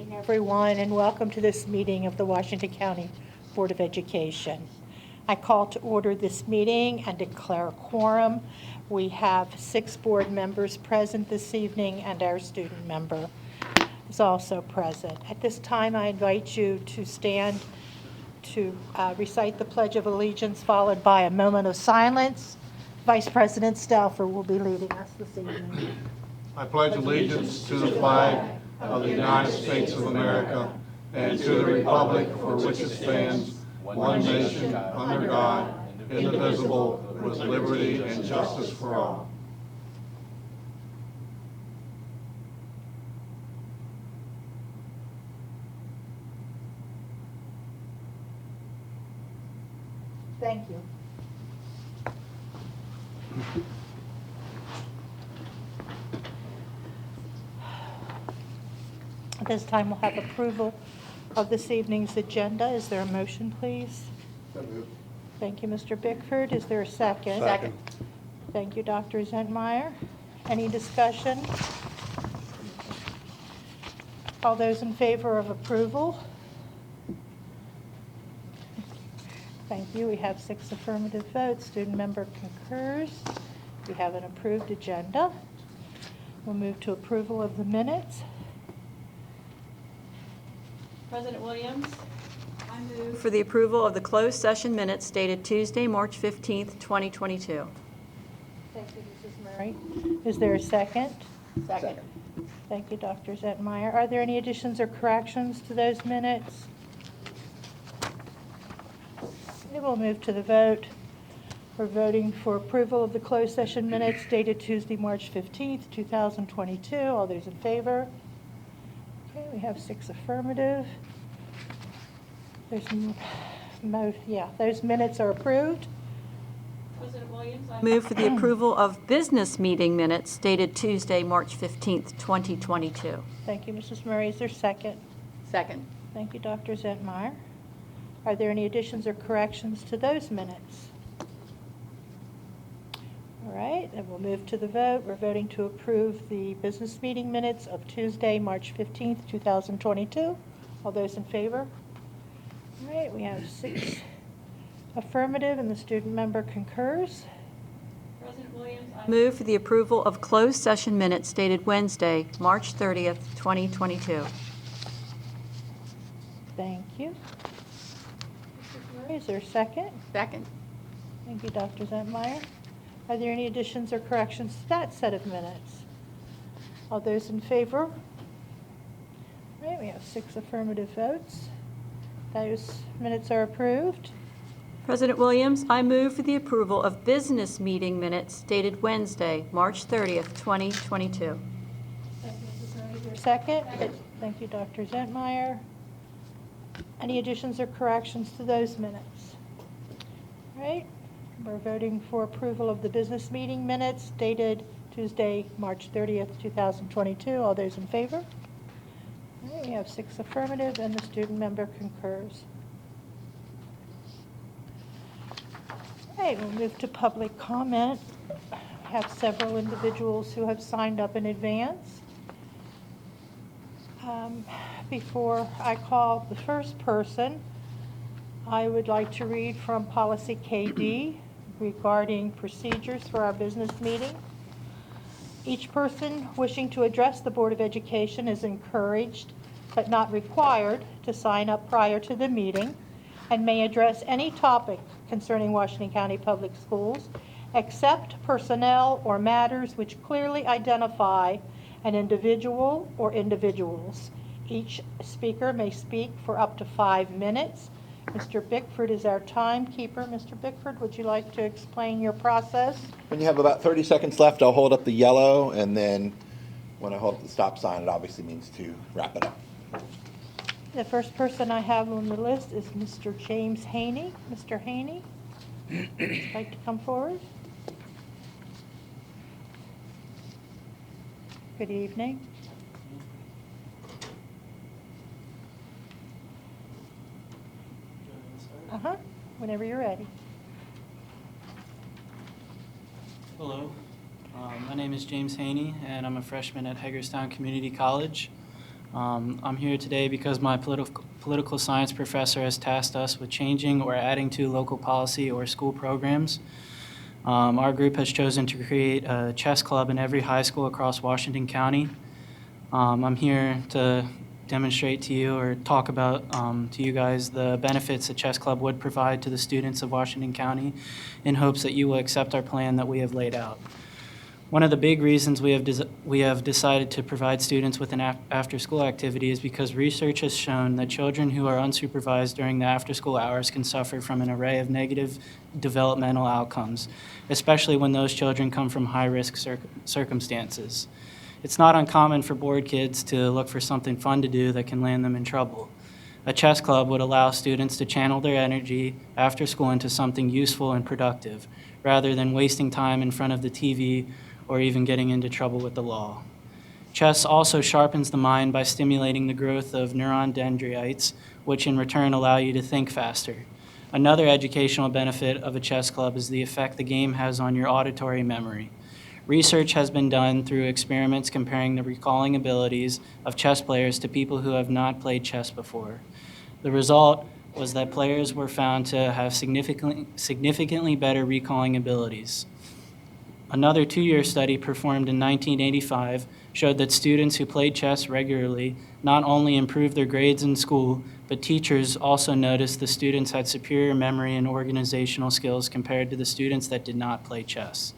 evening, everyone, and welcome to this meeting of the Washington County Board of Education. I call to order this meeting and declare a quorum. We have 6 board members present this evening, and our student member is also present. At this time, I invite you to stand to recite the Pledge of Allegiance, followed by a moment of silence. Vice President Stauffer will be leading us this evening. I pledge allegiance to the flag of the United States of America and to the republic for which it stands, one nation, under God, indivisible, with liberty and justice for all. Thank you. At this time, we'll have approval of this evening's agenda. Is there a motion, please? Thank you, Mr. Bickford. Is there a second? Second. Thank you, Dr. Zentmeyer. Any discussion? All those in favor of approval? Thank you. We have 6 affirmative votes. Student member concurs. We have an approved agenda. We'll move to approval of the minutes. President Williams, I move for the approval of the closed session minutes dated Tuesday, March 15th, 2022. Thank you, Mrs. Murray. Is there a second? Second. Thank you, Dr. Zentmeyer. Are there any additions or corrections to those minutes? We will move to the vote. We're voting for approval of the closed session minutes dated Tuesday, March 15th, 2022. All those in favor? Okay, we have 6 affirmative. Those minutes are approved. President Williams, I move for the approval of business meeting minutes dated Tuesday, March 15th, 2022. Thank you, Mrs. Murray. Is there a second? Second. Thank you, Dr. Zentmeyer. Are there any additions or corrections to those minutes? All right, then we'll move to the vote. We're voting to approve the business meeting minutes of Tuesday, March 15th, 2022. All those in favor? All right, we have 6 affirmative and the student member concurs. President Williams, I move for the approval of closed session minutes dated Wednesday, March 30th, 2022. Thank you. Mrs. Murray, is there a second? Second. Thank you, Dr. Zentmeyer. Are there any additions or corrections to that set of minutes? All those in favor? All right, we have 6 affirmative votes. Those minutes are approved. President Williams, I move for the approval of business meeting minutes dated Wednesday, March 30th, 2022. Thank you, Mrs. Murray. Is there a second? Thank you, Dr. Zentmeyer. Any additions or corrections to those minutes? All right. We're voting for approval of the business meeting minutes dated Tuesday, March 30th, 2022. All those in favor? All right, we have 6 affirmative and the student member concurs. All right, we'll move to public comment. We have several individuals who have signed up in advance. Before I call the first person, I would like to read from Policy KD regarding procedures for our business meeting. Each person wishing to address the Board of Education is encouraged, but not required, to sign up prior to the meeting and may address any topic concerning Washington County Public Schools, except personnel or matters which clearly identify an individual or individuals. Each speaker may speak for up to 5 minutes. Mr. Bickford is our timekeeper. Mr. Bickford, would you like to explain your process? When you have about 30 seconds left, I'll hold up the yellow, and then when I hold up the stop sign, it obviously means to wrap it up. The first person I have on the list is Mr. James Haney. Mr. Haney, would you like to come forward? Good evening. Whenever you're ready. Hello, my name is James Haney, and I'm a freshman at Hagerstown Community College. I'm here today because my political science professor has tasked us with changing or adding to local policy or school programs. Our group has chosen to create a chess club in every high school across Washington County. I'm here to demonstrate to you or talk about to you guys the benefits a chess club would provide to the students of Washington County in hopes that you will accept our plan that we have laid out. One of the big reasons we have decided to provide students with an after-school activity is because research has shown that children who are unsupervised during the after-school hours can suffer from an array of negative developmental outcomes, especially when those children come from high-risk circumstances. It's not uncommon for bored kids to look for something fun to do that can land them in trouble. A chess club would allow students to channel their energy after school into something useful and productive, rather than wasting time in front of the TV or even getting into trouble with the law. Chess also sharpens the mind by stimulating the growth of neuron dendrites, which in return allow you to think faster. Another educational benefit of a chess club is the effect the game has on your auditory memory. Research has been done through experiments comparing the recalling abilities of chess players to people who have not played chess before. The result was that players were found to have significantly better recalling abilities. Another 2-year study performed in 1985 showed that students who played chess regularly not only improved their grades in school, but teachers also noticed the students had superior memory and organizational skills compared to the students that did not play chess.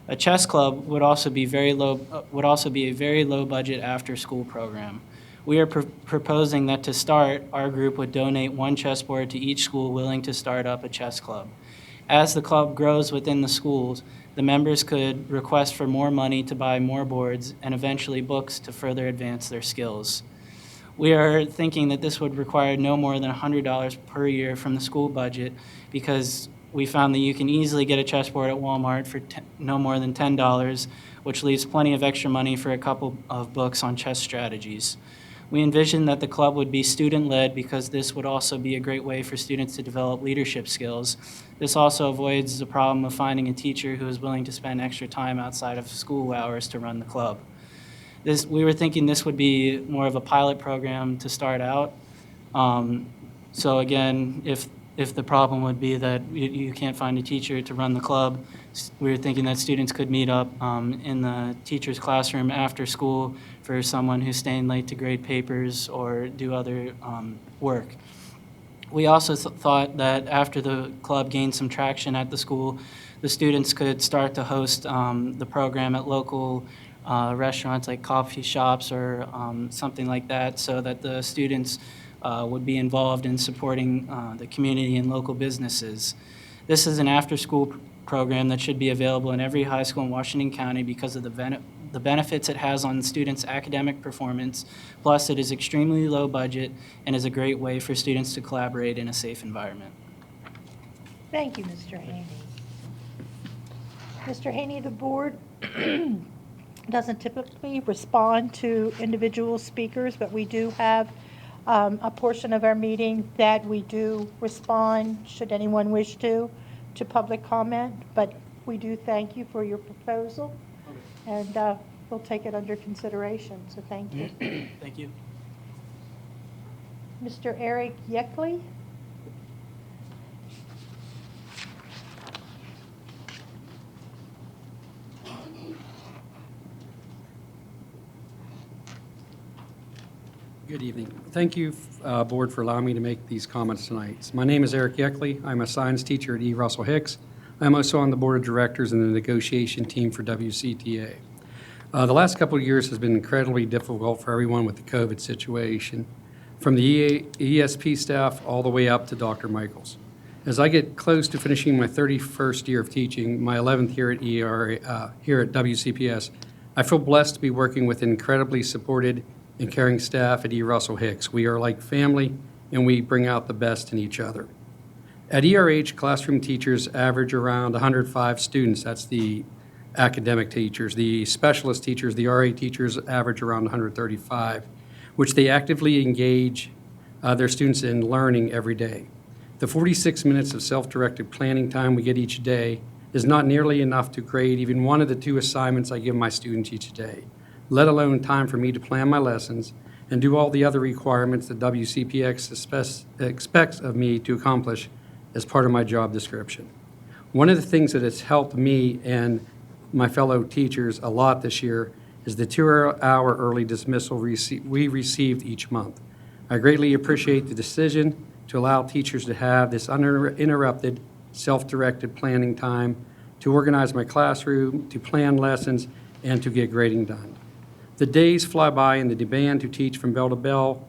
A chess club would also be a very low budget after-school program. We are proposing that to start, our group would donate 1 chessboard to each school willing to start up a chess club. As the club grows within the schools, the members could request for more money to buy more boards and eventually books to further advance their skills. We are thinking that this would require no more than $100 per year from the school budget because we found that you can easily get a chessboard at Walmart for no more than $10, which leaves plenty of extra money for a couple of books on chess strategies. We envision that the club would be student-led because this would also be a great way for students to develop leadership skills. This also avoids the problem of finding a teacher who is willing to spend extra time outside of school hours to run the club. We were thinking this would be more of a pilot program to start out. So again, if the problem would be that you can't find a teacher to run the club, we were thinking that students could meet up in the teacher's classroom after school for someone who's staying late to grade papers or do other work. We also thought that after the club gained some traction at the school, the students could start to host the program at local restaurants like coffee shops or something like that, so that the students would be involved in supporting the community and local businesses. This is an after-school program that should be available in every high school in Washington County because of the benefits it has on students' academic performance. Plus, it is extremely low budget and is a great way for students to collaborate in a safe environment. Thank you, Mr. Haney. Mr. Haney, the board doesn't typically respond to individual speakers, but we do have a portion of our meeting that we do respond, should anyone wish to public comment. But we do thank you for your proposal, and we'll take it under consideration, so thank you. Thank you. Mr. Eric Yeckley? Good evening. Thank you, Board, for allowing me to make these comments tonight. My name is Eric Yeckley. I'm a science teacher at E. Russell Hicks. I'm also on the Board of Directors and the negotiation team for WCTA. The last couple of years has been incredibly difficult for everyone with the COVID situation, from the ESP staff all the way up to Dr. Michaels. As I get close to finishing my 31st year of teaching, my 11th year at here at WCPS, I feel blessed to be working with incredibly supported and caring staff at E. Russell Hicks. We are like family, and we bring out the best in each other. At ERH, classroom teachers average around 105 students. That's the academic teachers. The specialist teachers, the RA teachers, average around 135, which they actively engage their students in learning every day. The 46 minutes of self-directed planning time we get each day is not nearly enough to grade even one of the 2 assignments I give my students each day, let alone time for me to plan my lessons and do all the other requirements that WCPX expects of me to accomplish as part of my job description. One of the things that has helped me and my fellow teachers a lot this year is the 2-hour early dismissal we received each month. I greatly appreciate the decision to allow teachers to have this uninterrupted, self-directed planning time to organize my classroom, to plan lessons, and to get grading done. The days fly by and the demand to teach from bell to bell,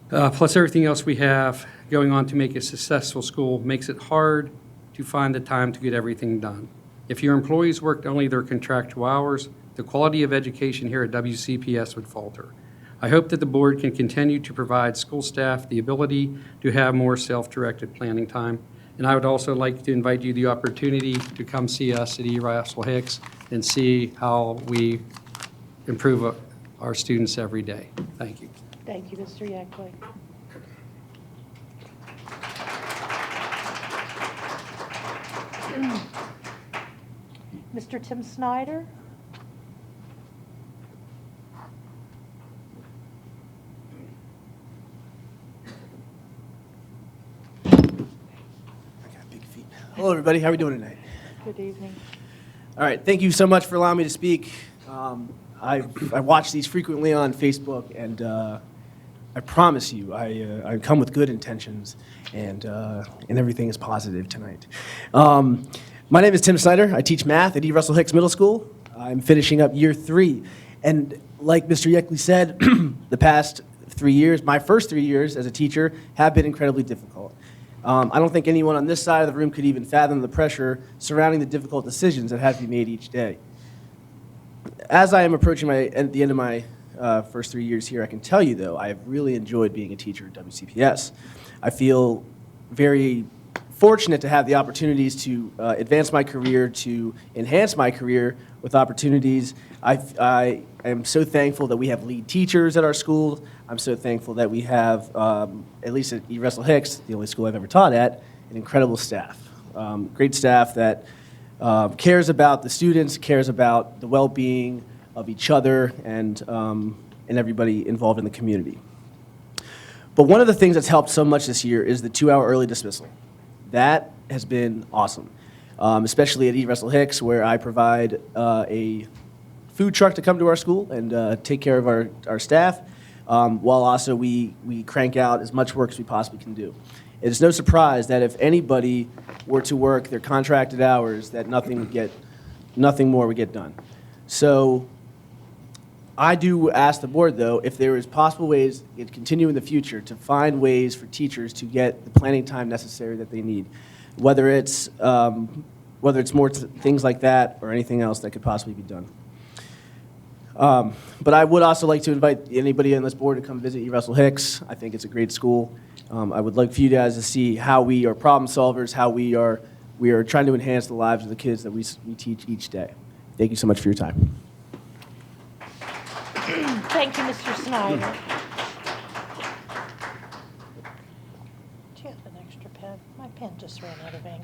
plus everything else we have going on to make a successful school, makes it hard to find the time to get everything done. If your employees worked only their contractual hours, the quality of education here at WCPS would falter. I hope that the board can continue to provide school staff the ability to have more self-directed planning time. And I would also like to invite you the opportunity to come see us at E. Russell Hicks and see how we improve our students every day. Thank you. Thank you, Mr. Yeckley. Mr. Tim Snyder? Hello, everybody. How are we doing tonight? Good evening. All right. Thank you so much for allowing me to speak. I watch these frequently on Facebook, and I promise you, I come with good intentions, and everything is positive tonight. My name is Tim Snyder. I teach math at E. Russell Hicks Middle School. I'm finishing up year 3, and like Mr. Yeckley said, the past 3 years, my first 3 years as a teacher, have been incredibly difficult. I don't think anyone on this side of the room could even fathom the pressure surrounding the difficult decisions that have to be made each day. As I am approaching at the end of my first 3 years here, I can tell you, though, I have really enjoyed being a teacher at WCPS. I feel very fortunate to have the opportunities to advance my career, to enhance my career with opportunities. I am so thankful that we have lead teachers at our school. I'm so thankful that we have, at least at E. Russell Hicks, the only school I've ever taught at, an incredible staff. Great staff that cares about the students, cares about the well-being of each other and everybody involved in the community. But one of the things that's helped so much this year is the 2-hour early dismissal. That has been awesome, especially at E. Russell Hicks, where I provide a food truck to come to our school and take care of our staff, while also we crank out as much work as we possibly can do. It is no surprise that if anybody were to work their contracted hours, that nothing more would get done. So I do ask the board, though, if there is possible ways to continue in the future to find ways for teachers to get the planning time necessary that they need, whether it's more things like that or anything else that could possibly be done. But I would also like to invite anybody on this board to come visit E. Russell Hicks. I think it's a great school. I would like for you guys to see how we are problem solvers, how we are trying to enhance the lives of the kids that we teach each day. Thank you so much for your time. Thank you, Mr. Snyder. Do you have an extra pen? My pen just ran out of ink.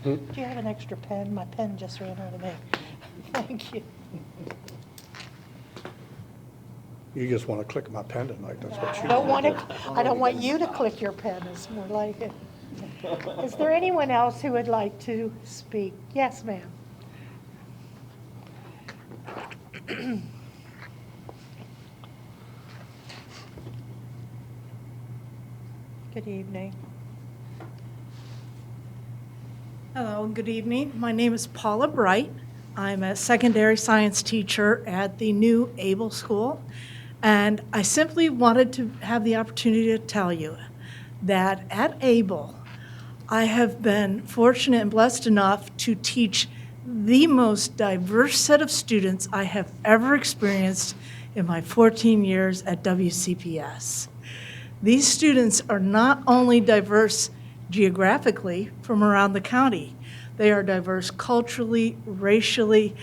Do you have an extra pen? My pen just ran out of ink. Thank you. You just want to click my pen tonight, that's what you I don't want you to click your pen, it's more like it. Is there anyone else who would like to speak? Yes, ma'am. Good evening. Hello, and good evening. My name is Paula Bright. I'm a secondary science teacher at the new Able School, and I simply wanted to have the opportunity to tell you that at Able, I have been fortunate and blessed enough to teach the most diverse set of students I have ever experienced in my 14 years at WCPS. These students are not only diverse geographically from around the county, they are diverse culturally, racially,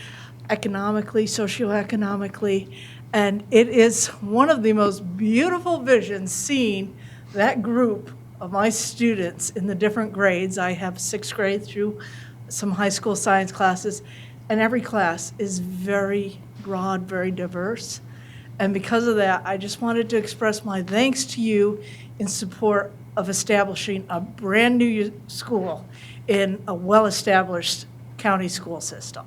economically, socioeconomically, and it is one of the most beautiful visions seeing that group of my students in the different grades. I have 6th grade through some high school science classes, and every class is very broad, very diverse. And because of that, I just wanted to express my thanks to you in support of establishing a brand-new school in a well-established county school system.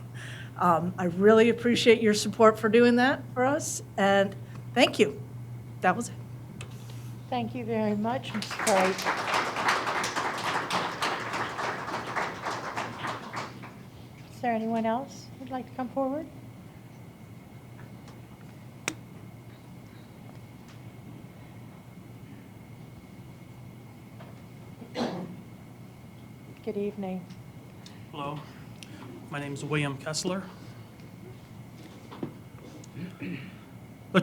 I really appreciate your support for doing that for us, and thank you. That was it. Thank you very much, Ms. Bright. Is there anyone else who'd like to come forward? Good evening. Hello, my name is William Kessler. The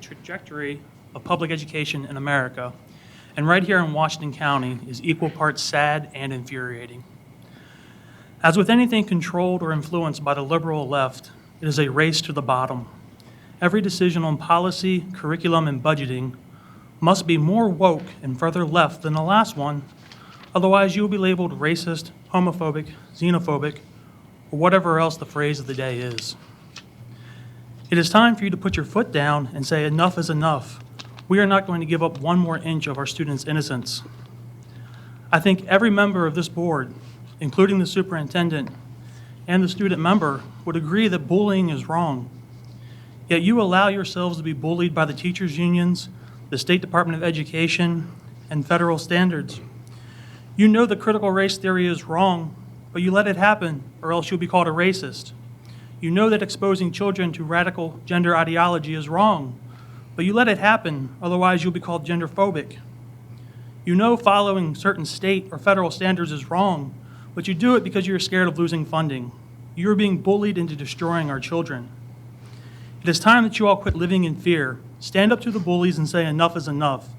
trajectory of public education in America, and right here in Washington County, is equal parts sad and infuriating. As with anything controlled or influenced by the liberal left, it is a race to the bottom. Every decision on policy, curriculum, and budgeting must be more woke and further left than the last one, otherwise you will be labeled racist, homophobic, xenophobic, or whatever else the phrase of the day is. It is time for you to put your foot down and say enough is enough. We are not going to give up one more inch of our students' innocence. I think every member of this board, including the superintendent and the student member, would agree that bullying is wrong. Yet you allow yourselves to be bullied by the teachers' unions, the State Department of Education, and federal standards. You know the critical race theory is wrong, but you let it happen, or else you'll be called a racist. You know that exposing children to radical gender ideology is wrong, but you let it happen, otherwise you'll be called genderphobic. You know following certain state or federal standards is wrong, but you do it because you're scared of losing funding. You're being bullied into destroying our children. It is time that you all quit living in fear. Stand up to the bullies and say enough is enough.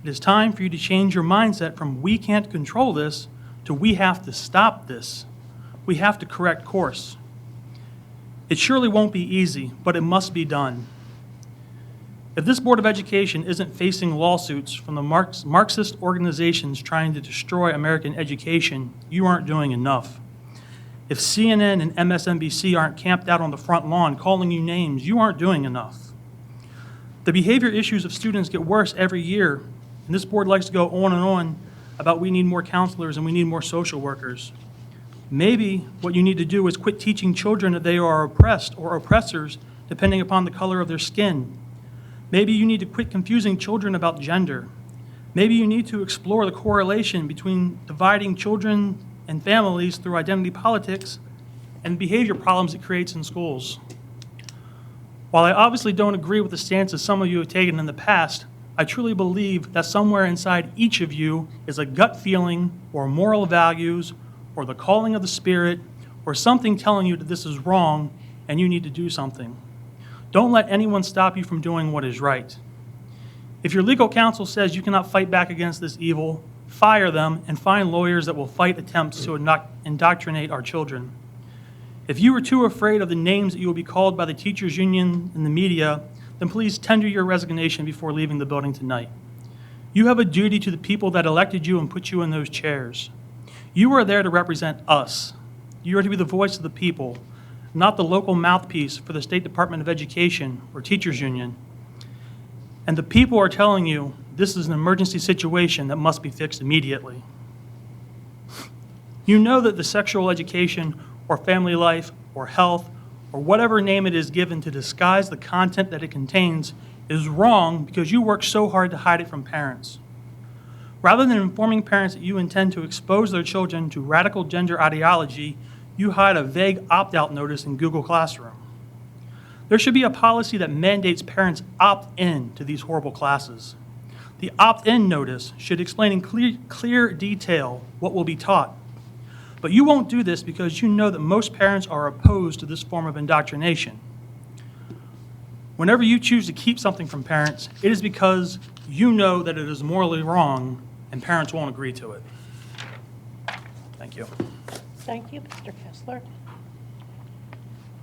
It is time for you to change your mindset from we can't control this to we have to stop this. We have to correct course. It surely won't be easy, but it must be done. If this Board of Education isn't facing lawsuits from the Marxist organizations trying to destroy American education, you aren't doing enough. If CNN and MSNBC aren't camped out on the front lawn calling you names, you aren't doing enough. The behavior issues of students get worse every year, and this board likes to go on and on about we need more counselors and we need more social workers. Maybe what you need to do is quit teaching children that they are oppressed or oppressors depending upon the color of their skin. Maybe you need to quit confusing children about gender. Maybe you need to explore the correlation between dividing children and families through identity politics and behavior problems it creates in schools. While I obviously don't agree with the stances some of you have taken in the past, I truly believe that somewhere inside each of you is a gut feeling or moral values or the calling of the Spirit or something telling you that this is wrong and you need to do something. Don't let anyone stop you from doing what is right. If your legal counsel says you cannot fight back against this evil, fire them and find lawyers that will fight attempts to indoctrinate our children. If you are too afraid of the names that you will be called by the teachers' union and the media, then please tender your resignation before leaving the building tonight. You have a duty to the people that elected you and put you in those chairs. You are there to represent us. You are to be the voice of the people, not the local mouthpiece for the State Department of Education or teachers' union. And the people are telling you this is an emergency situation that must be fixed immediately. You know that the sexual education or family life or health or whatever name it is given to disguise the content that it contains is wrong because you work so hard to hide it from parents. Rather than informing parents that you intend to expose their children to radical gender ideology, you hide a vague opt-out notice in Google Classroom. There should be a policy that mandates parents opt in to these horrible classes. The opt-in notice should explain in clear detail what will be taught. But you won't do this because you know that most parents are opposed to this form of indoctrination. Whenever you choose to keep something from parents, it is because you know that it is morally wrong and parents won't agree to it. Thank you. Thank you, Mr. Kessler.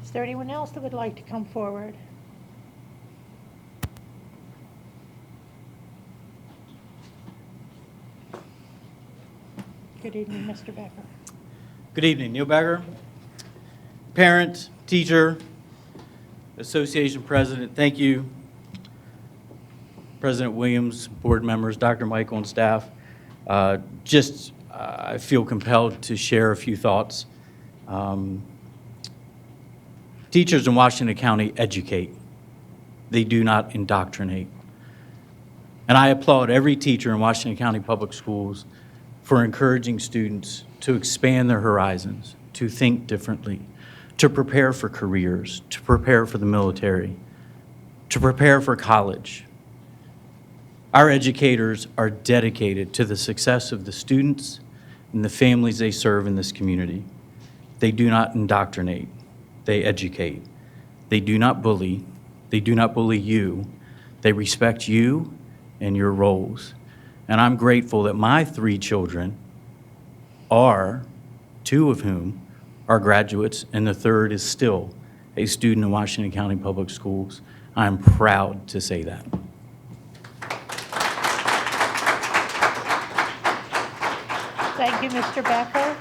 Is there anyone else that would like to come forward? Good evening, Mr. Becker. Good evening, Neil Becker, parent, teacher, Association President, thank you. President Williams, board members, Dr. Michael and staff. I feel compelled to share a few thoughts. Teachers in Washington County educate. They do not indoctrinate. And I applaud every teacher in Washington County Public Schools for encouraging students to expand their horizons, to think differently, to prepare for careers, to prepare for the military, to prepare for college. Our educators are dedicated to the success of the students and the families they serve in this community. They do not indoctrinate, they educate. They do not bully, they do not bully you. They respect you and your roles. And I'm grateful that my 3 children are, 2 of whom are graduates, and the 3rd is still a student in Washington County Public Schools. I'm proud to say that. Thank you, Mr. Becker.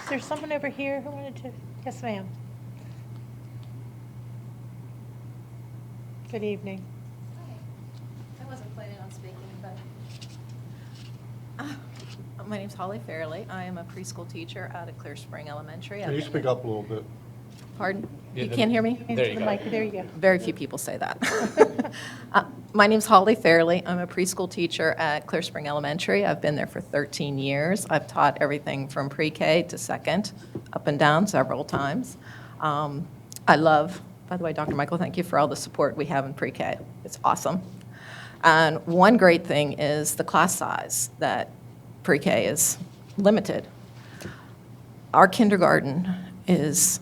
Is there someone over here who wanted to? Yes, ma'am. Good evening. I wasn't planning on speaking, but my name's Holly Fairley. I am a preschool teacher out at Clear Spring Elementary. Can you speak up a little bit? Pardon? You can't hear me? Into the mic. There you go. Very few people say that. My name's Holly Fairley. I'm a preschool teacher at Clear Spring Elementary. I've been there for 13 years. I've taught everything from pre-K to second, up and down several times. I love, by the way, Dr. Michael, thank you for all the support we have in pre-K. It's awesome. And one great thing is the class size, that pre-K is limited. Our kindergarten is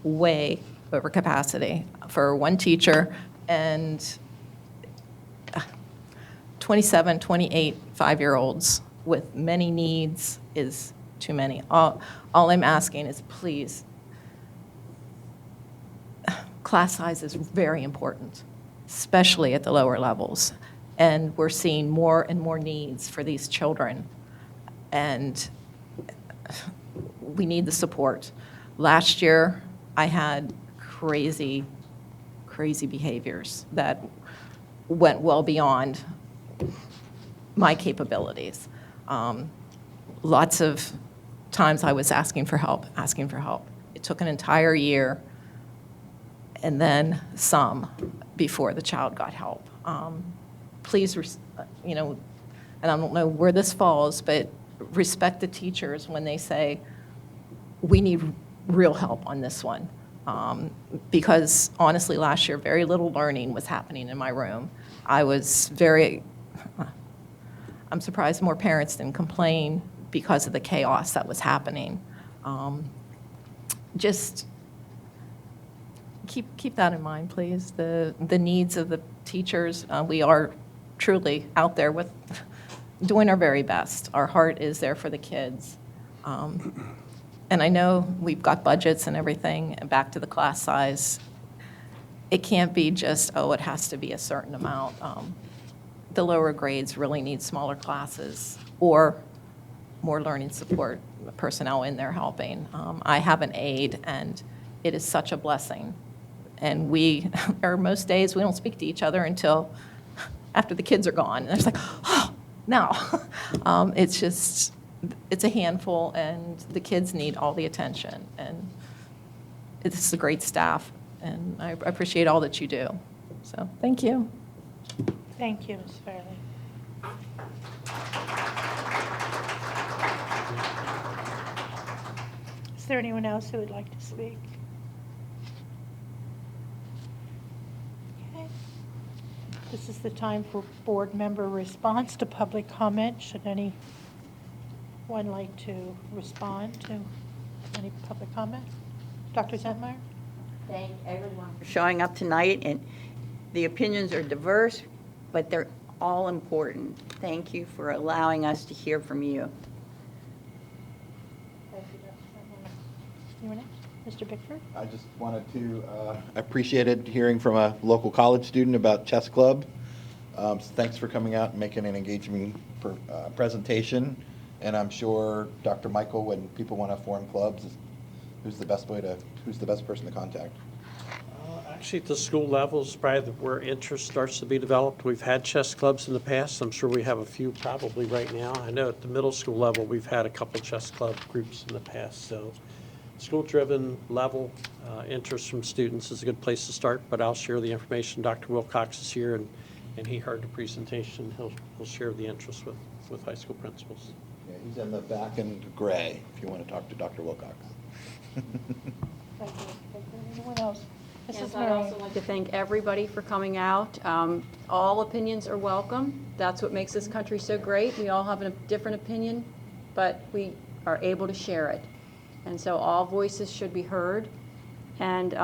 way over capacity for one teacher, and 27, 28 5-year-olds with many needs is too many. All I'm asking is, please, class size is very important, especially at the lower levels. And we're seeing more and more needs for these children. And we need the support. Last year, I had crazy behaviors that went well beyond my capabilities. Lots of times I was asking for help. It took an entire year and then some before the child got help. Please, and I don't know where this falls, but respect the teachers when they say, we need real help on this one. Because honestly, last year, very little learning was happening in my room. I'm surprised more parents didn't complain because of the chaos that was happening. Just keep that in mind, please. The needs of the teachers. We are truly out there with doing our very best. Our heart is there for the kids. And I know we've got budgets and everything, and back to the class size. It can't be just, it has to be a certain amount. The lower grades really need smaller classes or more learning support personnel in there helping. I have an aide, and it is such a blessing. And most days, we don't speak to each other until after the kids are gone. And it's like, no. It's a handful, and the kids need all the attention. And it's a great staff, and I appreciate all that you do. So, thank you. Thank you, Ms. Fairley. Is there anyone else who would like to speak? Okay. This is the time for board member response to public comment. Should anyone like to respond to any public comment? Dr. Zentmeyer? Thank everyone for showing up tonight, and the opinions are diverse, but they're all important. Thank you for allowing us to hear from you. Thank you, Dr. Zentmeyer. Anyone else? Mr. Bickford? I just wanted to, I appreciated hearing from a local college student about chess club. So thanks for coming out and making an engaging presentation. And I'm sure, Dr. Michael, when people want to form clubs, who's the best person to contact? Actually, at the school level is probably where interest starts to be developed. We've had chess clubs in the past. I'm sure we have a few probably right now. I know at the middle school level, we've had a couple chess club groups in the past. So school-driven level, interest from students is a good place to start, but I'll share the information. Dr. Wilcox is here, and he heard the presentation. He'll share the interest with high school principals. Yeah, he's in the back in gray, if you want to talk to Dr. Wilcox. Thank you. Anyone else? Yes, Mrs. I'd Marion. also like to thank everybody for coming out. All opinions are welcome. That's what makes this country so great. We all have a different opinion, but we are able to share it. And so all voices should be heard. And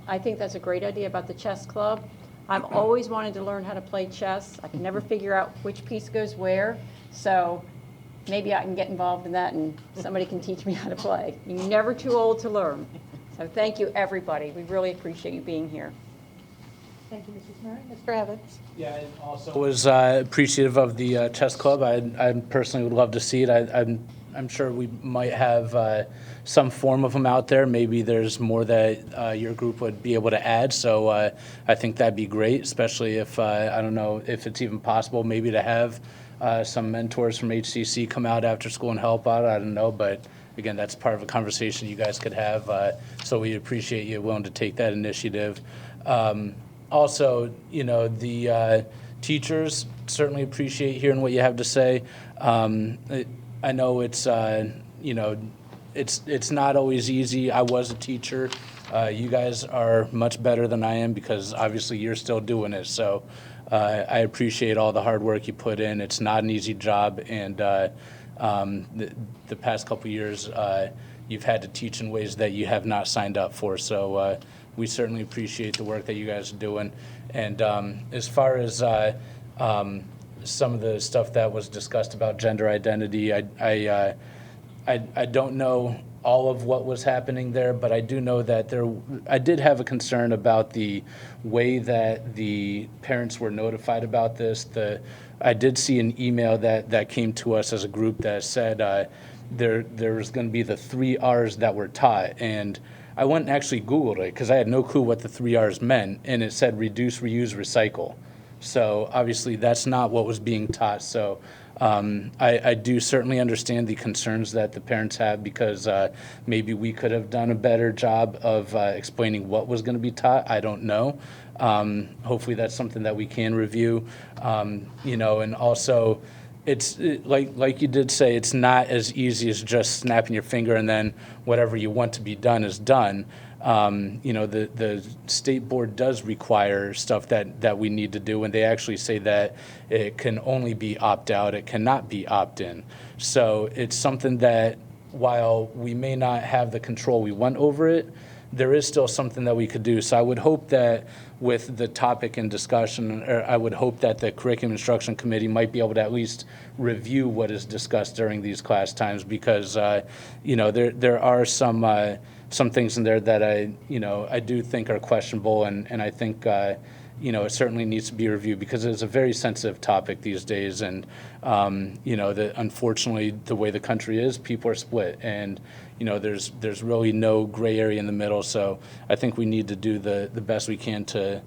I think that's a great idea about the chess club. I've always wanted to learn how to play chess. I can never figure out which piece goes where. So maybe I can get involved in that and somebody can teach me how to play. You're never too old to learn. So thank you, everybody. We really appreciate you being here. Thank you, Mrs. Marion. Mr. Evans. Yeah, and also was appreciative of the chess club. I personally would love to see it. I'm sure we might have some form of them out there. Maybe there's more that your group would be able to add. So I think that'd be great, especially if, I don't know if it's even possible maybe to have some mentors from HCC come out after school and help out. I don't know, but again, that's part of a conversation you guys could have. So we appreciate you willing to take that initiative. Also, you know, the teachers certainly appreciate hearing what you have to say. I know it's, you know, it's not always easy. I was a teacher. You guys are much better than I am because obviously you're still doing it. So I appreciate all the hard work you put in. It's not an easy job, and the past couple of years you've had to teach in ways that you have not signed up for. So we certainly appreciate the work that you guys are doing. And as far as some of the stuff that was discussed about gender identity, I don't know all of what was happening there, but I do know that I did have a concern about the way that the parents were notified about this. I did see an email that came to us as a group that said there was going to be the 3 R's that were taught, and I went and actually Googled it because I had no clue what the 3 R's meant, and it said reduce, reuse, recycle. So obviously that's not what was being taught. So I do certainly understand the concerns that the parents have because maybe we could have done a better job of explaining what was going to be taught. I don't know. Hopefully that's something that we can review. You know, and also like you did say, it's not as easy as just snapping your finger and then whatever you want to be done is done. You know, the state board does require stuff that we need to do, and they actually say that it can only be opt-out, it cannot be opt-in. So it's something that while we may not have the control we want over it, there is still something that we could do. So I would hope that with the topic and discussion, or I would hope that the Curriculum Instruction Committee might be able to at least review what is discussed during these class times because, you know, there are some things in there that I do think are questionable, and I think you know, it certainly needs to be reviewed because it's a very sensitive topic these days, and you know, unfortunately the way the country is, people are split, and you know, there's really no gray area in the middle. So I think we need to do the best we can to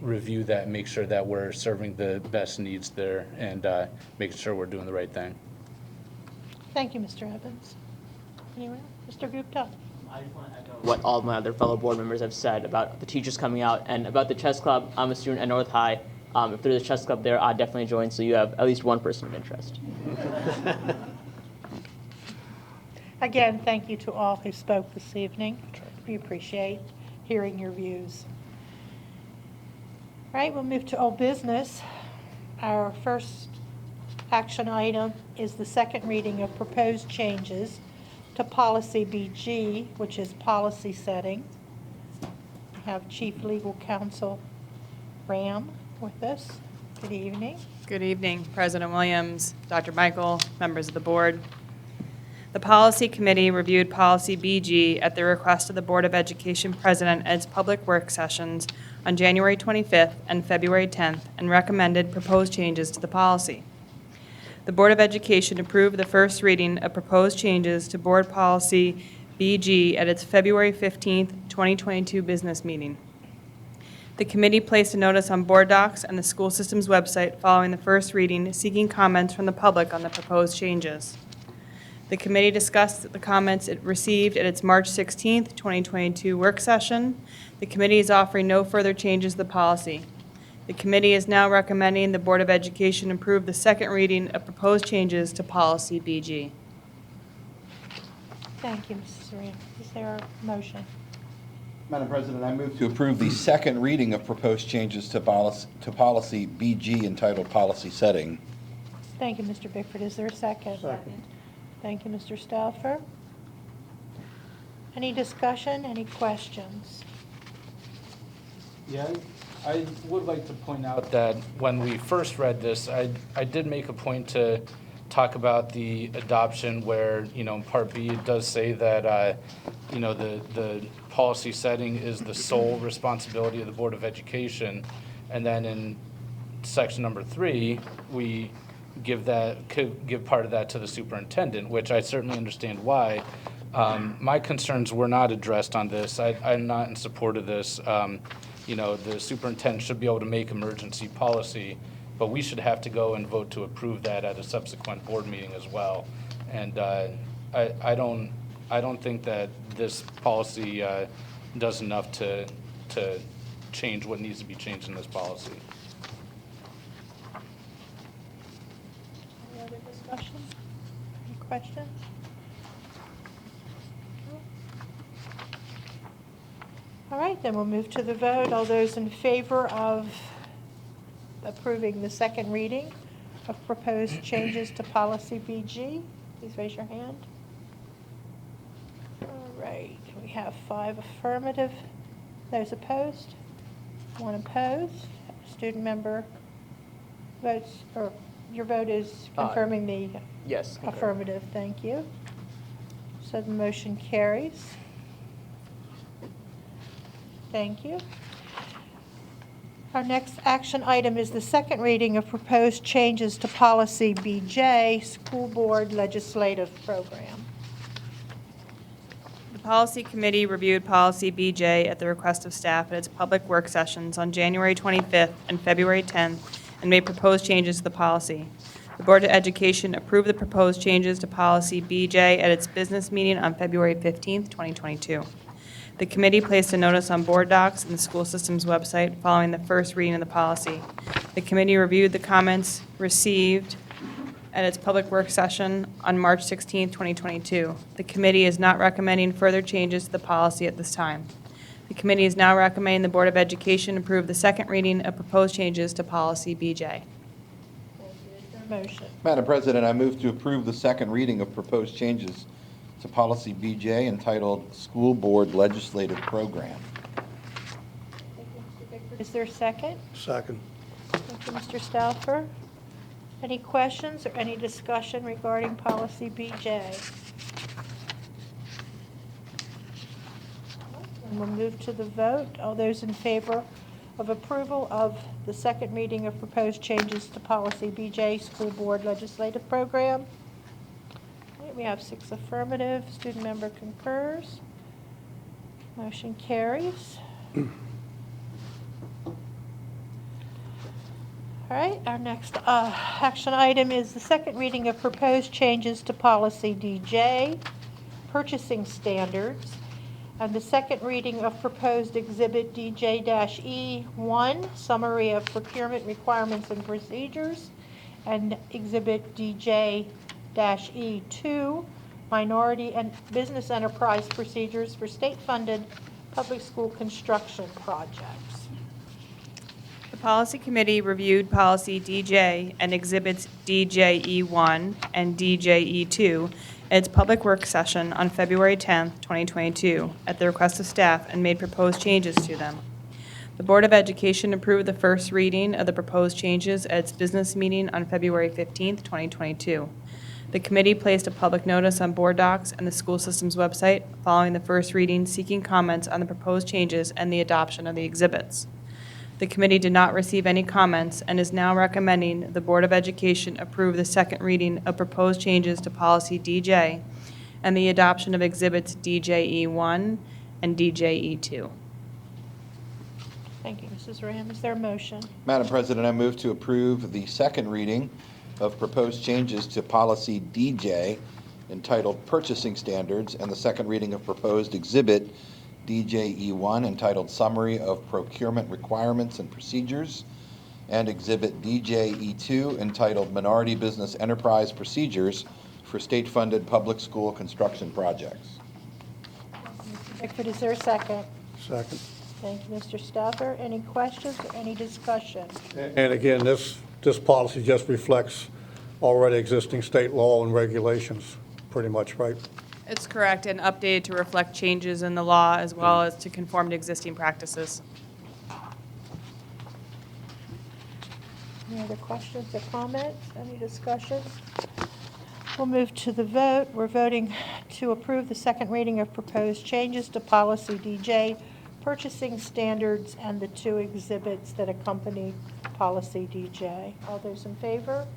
review that and make sure that we're serving the best needs there and making sure we're doing the right thing. Thank you, Mr. Evans. Anyone? Mr. Gupta. I just want to echo what all of my other fellow board members have said about the teachers coming out and about the chess club. I'm a student at North High. If there's a chess club there, I'd definitely join, so you have at least one person of interest. Again, thank you to all who spoke this evening. We appreciate hearing your views. All right, we'll move to old business. Our first action item is the second reading of proposed changes to Policy BG, which is policy setting. We have Chief Legal Counsel Ram with us. Good evening. Good evening, President Williams, Dr. Michael, members of the board. The Policy Committee reviewed Policy BG at the request of the Board of Education President at its public work sessions on January 25th and February 10th and recommended proposed changes to the policy. The Board of Education approved the first reading of proposed changes to Board Policy BG at its February 15th, 2022 business meeting. The committee placed a notice on board docs and the school system's website following the first reading, seeking comments from the public on the proposed changes. The committee discussed the comments it received at its March 16th, 2022 work session. The committee is offering no further changes to the policy. The committee is now recommending the Board of Education approve the second reading of proposed changes to policy BG. Thank you, Mrs. Serena. Is there a motion? Madam President, I move to approve the second reading of proposed changes to policy BG entitled Policy Setting. Thank you, Mr. Bickford. Is there a second? Second. Thank you, Mr. Stauffer. Any discussion, any questions? Yeah, I would like to point out that when we first read this, I did make a point to talk about the adoption where, in Part B, it does say that, the policy setting is the sole responsibility of the Board of Education. And then in section number 3, we give part of that to the superintendent, which I certainly understand why. My concerns were not addressed on this. I'm not in support of this. The superintendent should be able to make emergency policy, but we should have to go and vote to approve that at a subsequent board meeting as well. And I don't think that this policy does enough to change what needs to be changed in this policy. Any other discussion? Any questions? All right, then we'll move to the vote. All those in favor of approving the second reading of proposed changes to policy BG, please raise your hand. All right, we have 5 affirmative. Those opposed? 1 opposed. Student member votes, or your vote is confirming the Yes. concur. affirmative. Thank you. So the motion carries. Thank you. Our next action item is the second reading of proposed changes to policy BJ, School Board Legislative Program. The Policy Committee reviewed policy BJ at the request of staff at its public work sessions on January 25th and February 10th and made proposed changes to the policy. The Board of Education approved the proposed changes to policy BJ at its business meeting on February 15th, 2022. The committee placed a notice on board docs and the school system's website following the first reading of the policy. The committee reviewed the comments received at its public work session on March 16, 2022. The committee is not recommending further changes to the policy at this time. The committee is now recommending the Board of Education approve the second reading of proposed changes to policy BJ. Motion. Madam President, I move to approve the second reading of proposed changes to policy BJ entitled School Board Legislative Program. Is there a second? Second. Thank you, Mr. Stauffer. Any questions or any discussion regarding policy BJ? And we'll move to the vote. All those in favor of approval of the second reading of proposed changes to policy BJ, School Board Legislative Program? All right, we have 6 affirmative. Student member concurs. Motion carries. All right, our next action item is the second reading of proposed changes to policy DJ, purchasing standards, and the second reading of proposed exhibit DJ-E1, summary of procurement requirements and procedures, and exhibit DJ-E2, minority and business enterprise procedures for state-funded public school construction projects. The Policy Committee reviewed policy DJ and exhibits DJE1 and DJE2 at its public work session on February 10th, 2022, at the request of staff and made proposed changes to them. The Board of Education approved the first reading of the proposed changes at its business meeting on February 15th, 2022. The committee placed a public notice on board docs and the school system's website following the first reading, seeking comments on the proposed changes and the adoption of the exhibits. The committee did not receive any comments and is now recommending the Board of Education approve the second reading of proposed changes to policy DJ and the adoption of exhibits DJE1 and DJE2. Thank you, Mrs. Ram. Is there a motion? Madam President, I move to approve the second reading of proposed changes to policy DJ entitled Purchasing Standards and the second reading of proposed exhibit DJE1 entitled Summary of Procurement Requirements and Procedures and exhibit DJE2 entitled Minority Business Enterprise Procedures for State-Funded Public School Construction Projects. Mr. Bickford, is there a second? Second. Thank you, Mr. Stauffer. Any questions or any discussion? And again, this policy just reflects already existing state law and regulations, pretty much, right? It's correct, and updated to reflect changes in the law as well as to conform to existing practices. Any other questions or comments? Any discussion? We'll move to the vote. We're voting to approve the second reading of proposed changes to policy DJ, purchasing standards, and the two exhibits that accompany policy DJ. All those in favor?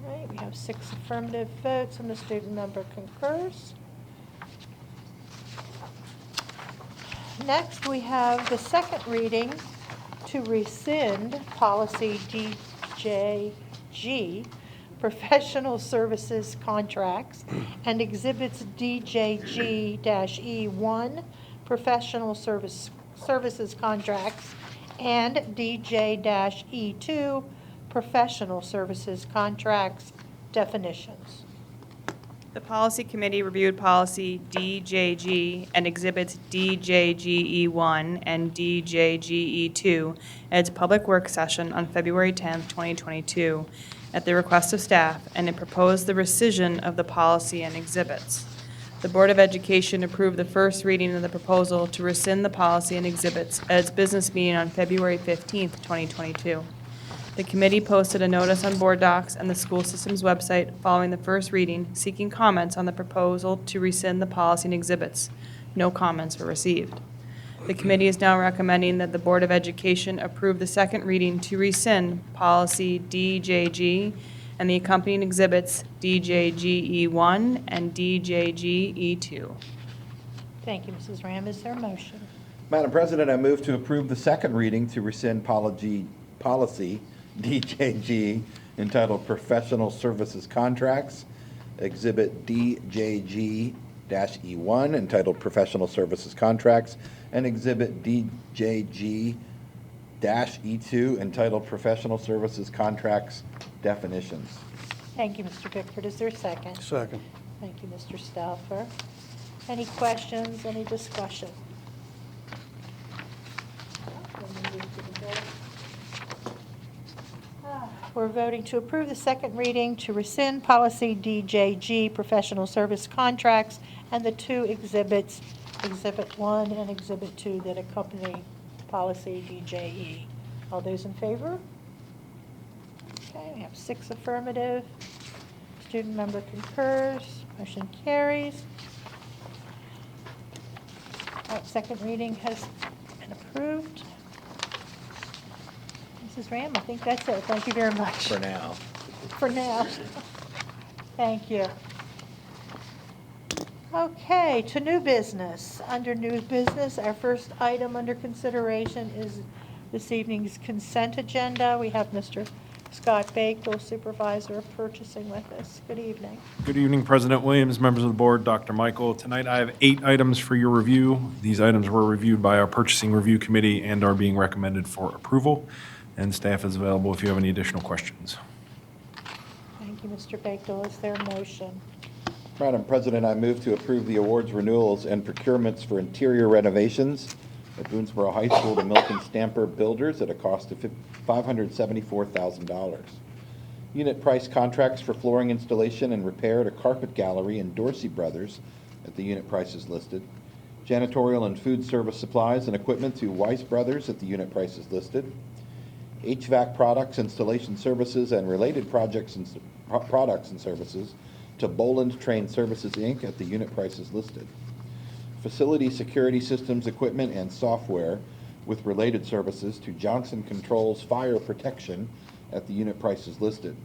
All right, we have 6 affirmative votes, and the student member concurs. Next, we have the second reading to rescind policy DJG, professional services contracts, and exhibits DJG-E1, professional services contracts, and DJ-E2, professional services contracts definitions. The Policy Committee reviewed policy DJG and exhibits DJGE1 and DJGE2 at its public work session on February 10, 2022, at the request of staff, and it proposed the rescission of the policy and exhibits. The Board of Education approved the first reading of the proposal to rescind the policy and exhibits at its business meeting on February 15, 2022. The committee posted a notice on Board Docs and the school system's website following the first reading, seeking comments on the proposal to rescind the policy and exhibits. No comments were received. The committee is now recommending that the Board of Education approve the second reading to rescind policy DJG and the accompanying exhibits DJGE1 and DJGE2. Thank you, Mrs. Ram. Is there a motion? Madam President, I move to approve the second reading to rescind policy DJG entitled Professional Services Contracts, exhibit DJG-E1 entitled Professional Services Contracts, and exhibit DJG-E2 entitled Professional Services Contracts Definitions. Thank you, Mr. Bickford. Is there a second? Second. Thank you, Mr. Stauffer. Any questions, any discussion? We're voting to approve the second reading to rescind policy DJG, professional service contracts, and the two exhibits, Exhibit 1 and Exhibit 2, that accompany policy DJE. All those in favor? Okay, we have 6 affirmative. Student member concurs. Motion carries. All right, second reading has been approved. Mrs. Ram, I think that's it. Thank you very much. For now. For now. Thank you. Okay, to new business. Under new business, our first item under consideration is this evening's consent agenda. We have Mr. Scott Bakewell, Supervisor of Purchasing, with us. Good evening. Good evening, President Williams, members of the board, Dr. Michael. Tonight I have 8 items for your review. These items were reviewed by our Purchasing Review Committee and are being recommended for approval, and staff is available if you have any additional questions. Thank you, Mr. Bakewell. Is there a motion? Madam President, I move to approve the awards, renewals, and procurements for interior renovations at Boonesboro High School to Milton Stamper Builders at a cost of $574,000. Unit price contracts for flooring installation and repair to Carpet Gallery and Dorsey Brothers at the unit prices listed. Janitorial and food service supplies and equipment to Weiss Brothers at the unit prices listed. HVAC products, installation services, and related projects and products and services to Boland Train Services, Inc. at the unit prices listed. Facility security systems, equipment, and software with related services to Johnson Controls Fire Protection at the unit prices listed.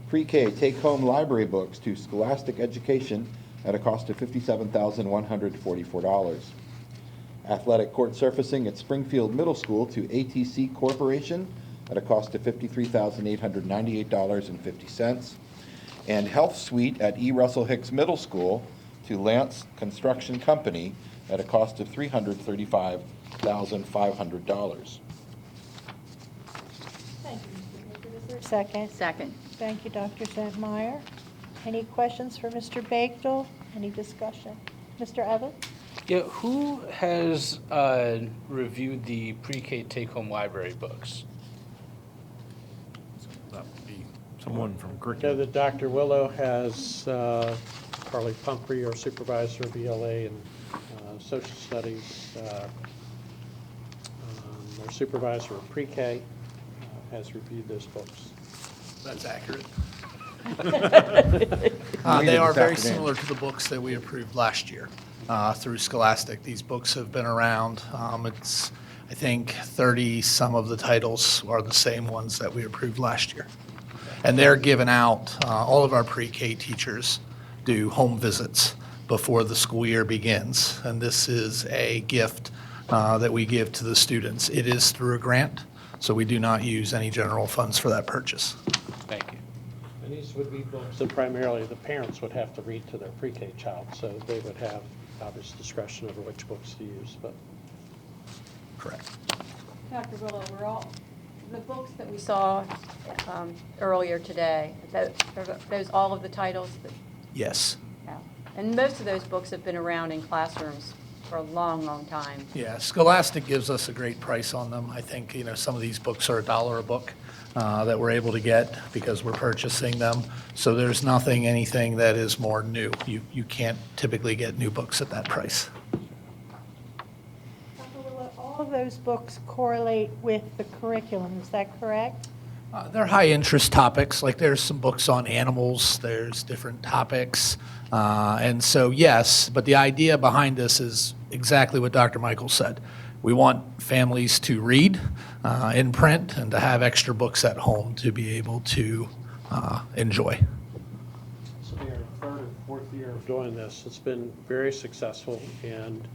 Pre-K take-home library books to Scholastic Education at a cost of $57,144. athletic court surfacing at Springfield Middle School to ATC Corporation at a cost of $53,898.50. And health suite at E. Russell Hicks Middle School to Lance Construction Company at a cost of $335,500. Thank you, Mr. Baker. Is there a second? Second. Thank you, Dr. Zentmeyer. Any questions for Mr. Bakedel? Any discussion? Mr. Evans? Yeah, who has reviewed the pre-K take-home library books? That would be someone from I know curriculum. that Dr. Willow has Carly Pumphrey, our supervisor of ELA and social studies. Our supervisor of pre-K has reviewed those books. That's accurate. Read They it are this very afternoon. similar to the books that we approved last year through Scholastic. These books have been around. It's, I think, 30 some of the titles are the same ones that we approved last year. And they're given out, all of our pre-K teachers do home visits before the school year begins. And this is a gift that we give to the students. It is through a grant, so we do not use any general funds for that purchase. Thank you. And these would be books that primarily the parents would have to read to their pre-K child, so they would have obvious discretion over which books to use, but. Correct. Dr. Willow, the books that we saw earlier today, are those all of the titles? Yes. Yeah. And most of those books have been around in classrooms for a long, long time. Yeah, Scholastic gives us a great price on them. I think, some of these books are $1 a book that we're able to get because we're purchasing them. So there's anything that is more new. You can't typically get new books at that price. Dr. Willow, all of those books correlate with the curriculum, is that correct? They're high-interest topics, like there's some books on animals, there's different topics. And so, yes, but the idea behind this is exactly what Dr. Michael said. We want families to read in print and to have extra books at home to be able to enjoy. So we are third or fourth year of doing this. It's been very successful, and,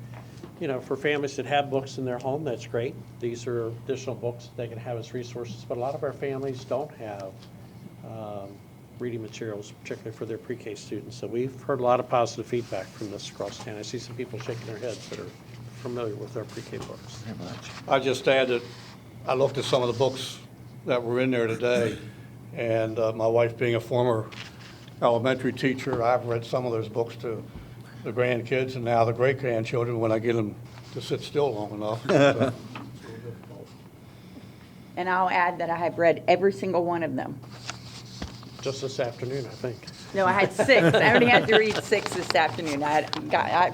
for families that have books in their home, that's great. These are additional books that they can have as resources, but a lot of our families don't have reading materials, particularly for their pre-K students. So we've heard a lot of positive feedback from this across town. I see some people shaking their heads that are familiar with our pre-K books. I just add that I looked at some of the books that were in there today, and my wife being a former elementary teacher, I've read some of those books to the grandkids and now the great-grandchildren when I get them to sit still long enough. And I'll add that I have read every single one of them. Just this afternoon, I think. No, I had 6. I only had to read 6 this afternoon. I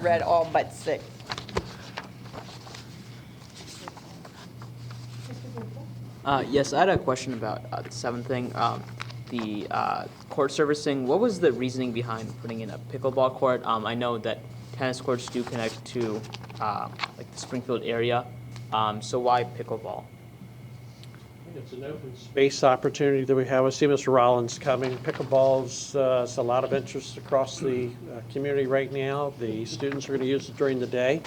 read all but 6. Yes, I had a question about the 7th thing. The court servicing, what was the reasoning behind putting in a pickleball court? I know that tennis courts do connect to like the Springfield area, so why pickleball? It's an open space opportunity that we have. I see Mr. Rollins coming. Pickleball's it's a lot of interest across the community right now. The students are going to use it during the day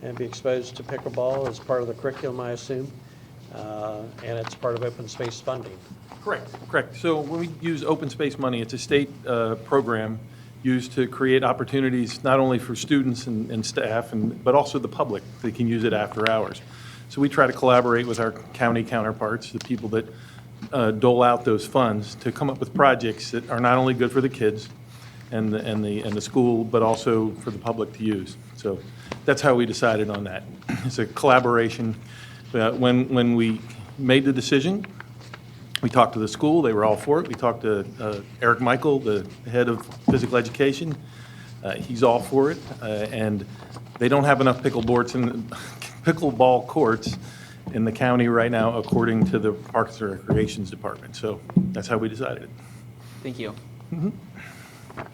and be exposed to pickleball as part of the curriculum, I assume, and it's part of open space funding. Correct. So when we use open space money, it's a state program used to create opportunities not only for students and staff, but also the public. They can use it after hours. So we try to collaborate with our county counterparts, the people that dole out those funds, to come up with projects that are not only good for the kids and the school, but also for the public to use. So that's how we decided on that. It's a collaboration. When we made the decision, we talked to the school. They were all for it. We talked to Eric Michael, the head of physical education. He's all for it. And they don't have enough pickleball courts in the county right now, according to the Parks and Recreations Department. So that's how we decided it. Thank you.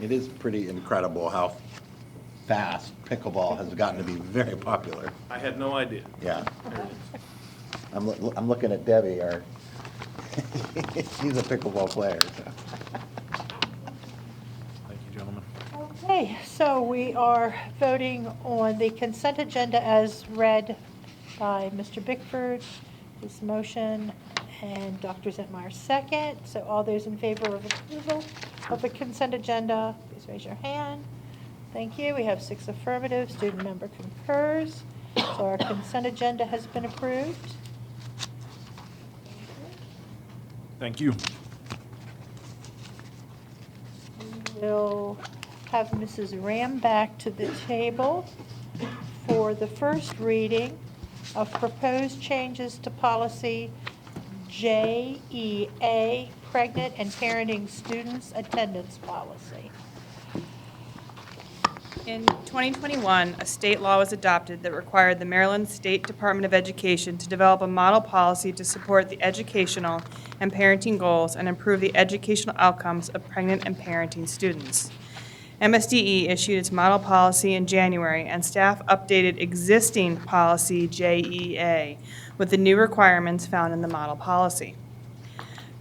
It is pretty incredible how fast pickleball has gotten to be very popular. I had no idea. Yeah. I'm looking at Debbie, she's a pickleball player. So. Thank you, gentlemen. Okay, So we are voting on the consent agenda as read by Mr. Bickford, his motion, and Dr. Zentmeyer second. So all those in favor of approval of the consent agenda, please raise your hand. Thank you. We have 6 affirmative. Student member concurs. So our consent agenda has been approved. Thank you. We'll have Mrs. Ram back to the table for the first reading of proposed changes to policy JEA, pregnant and parenting students attendance policy. In 2021, a state law was adopted that required the Maryland State Department of Education to develop a model policy to support the educational and parenting goals and improve the educational outcomes of pregnant and parenting students. MSDE issued its model policy in January, and staff updated existing policy JEA with the new requirements found in the model policy.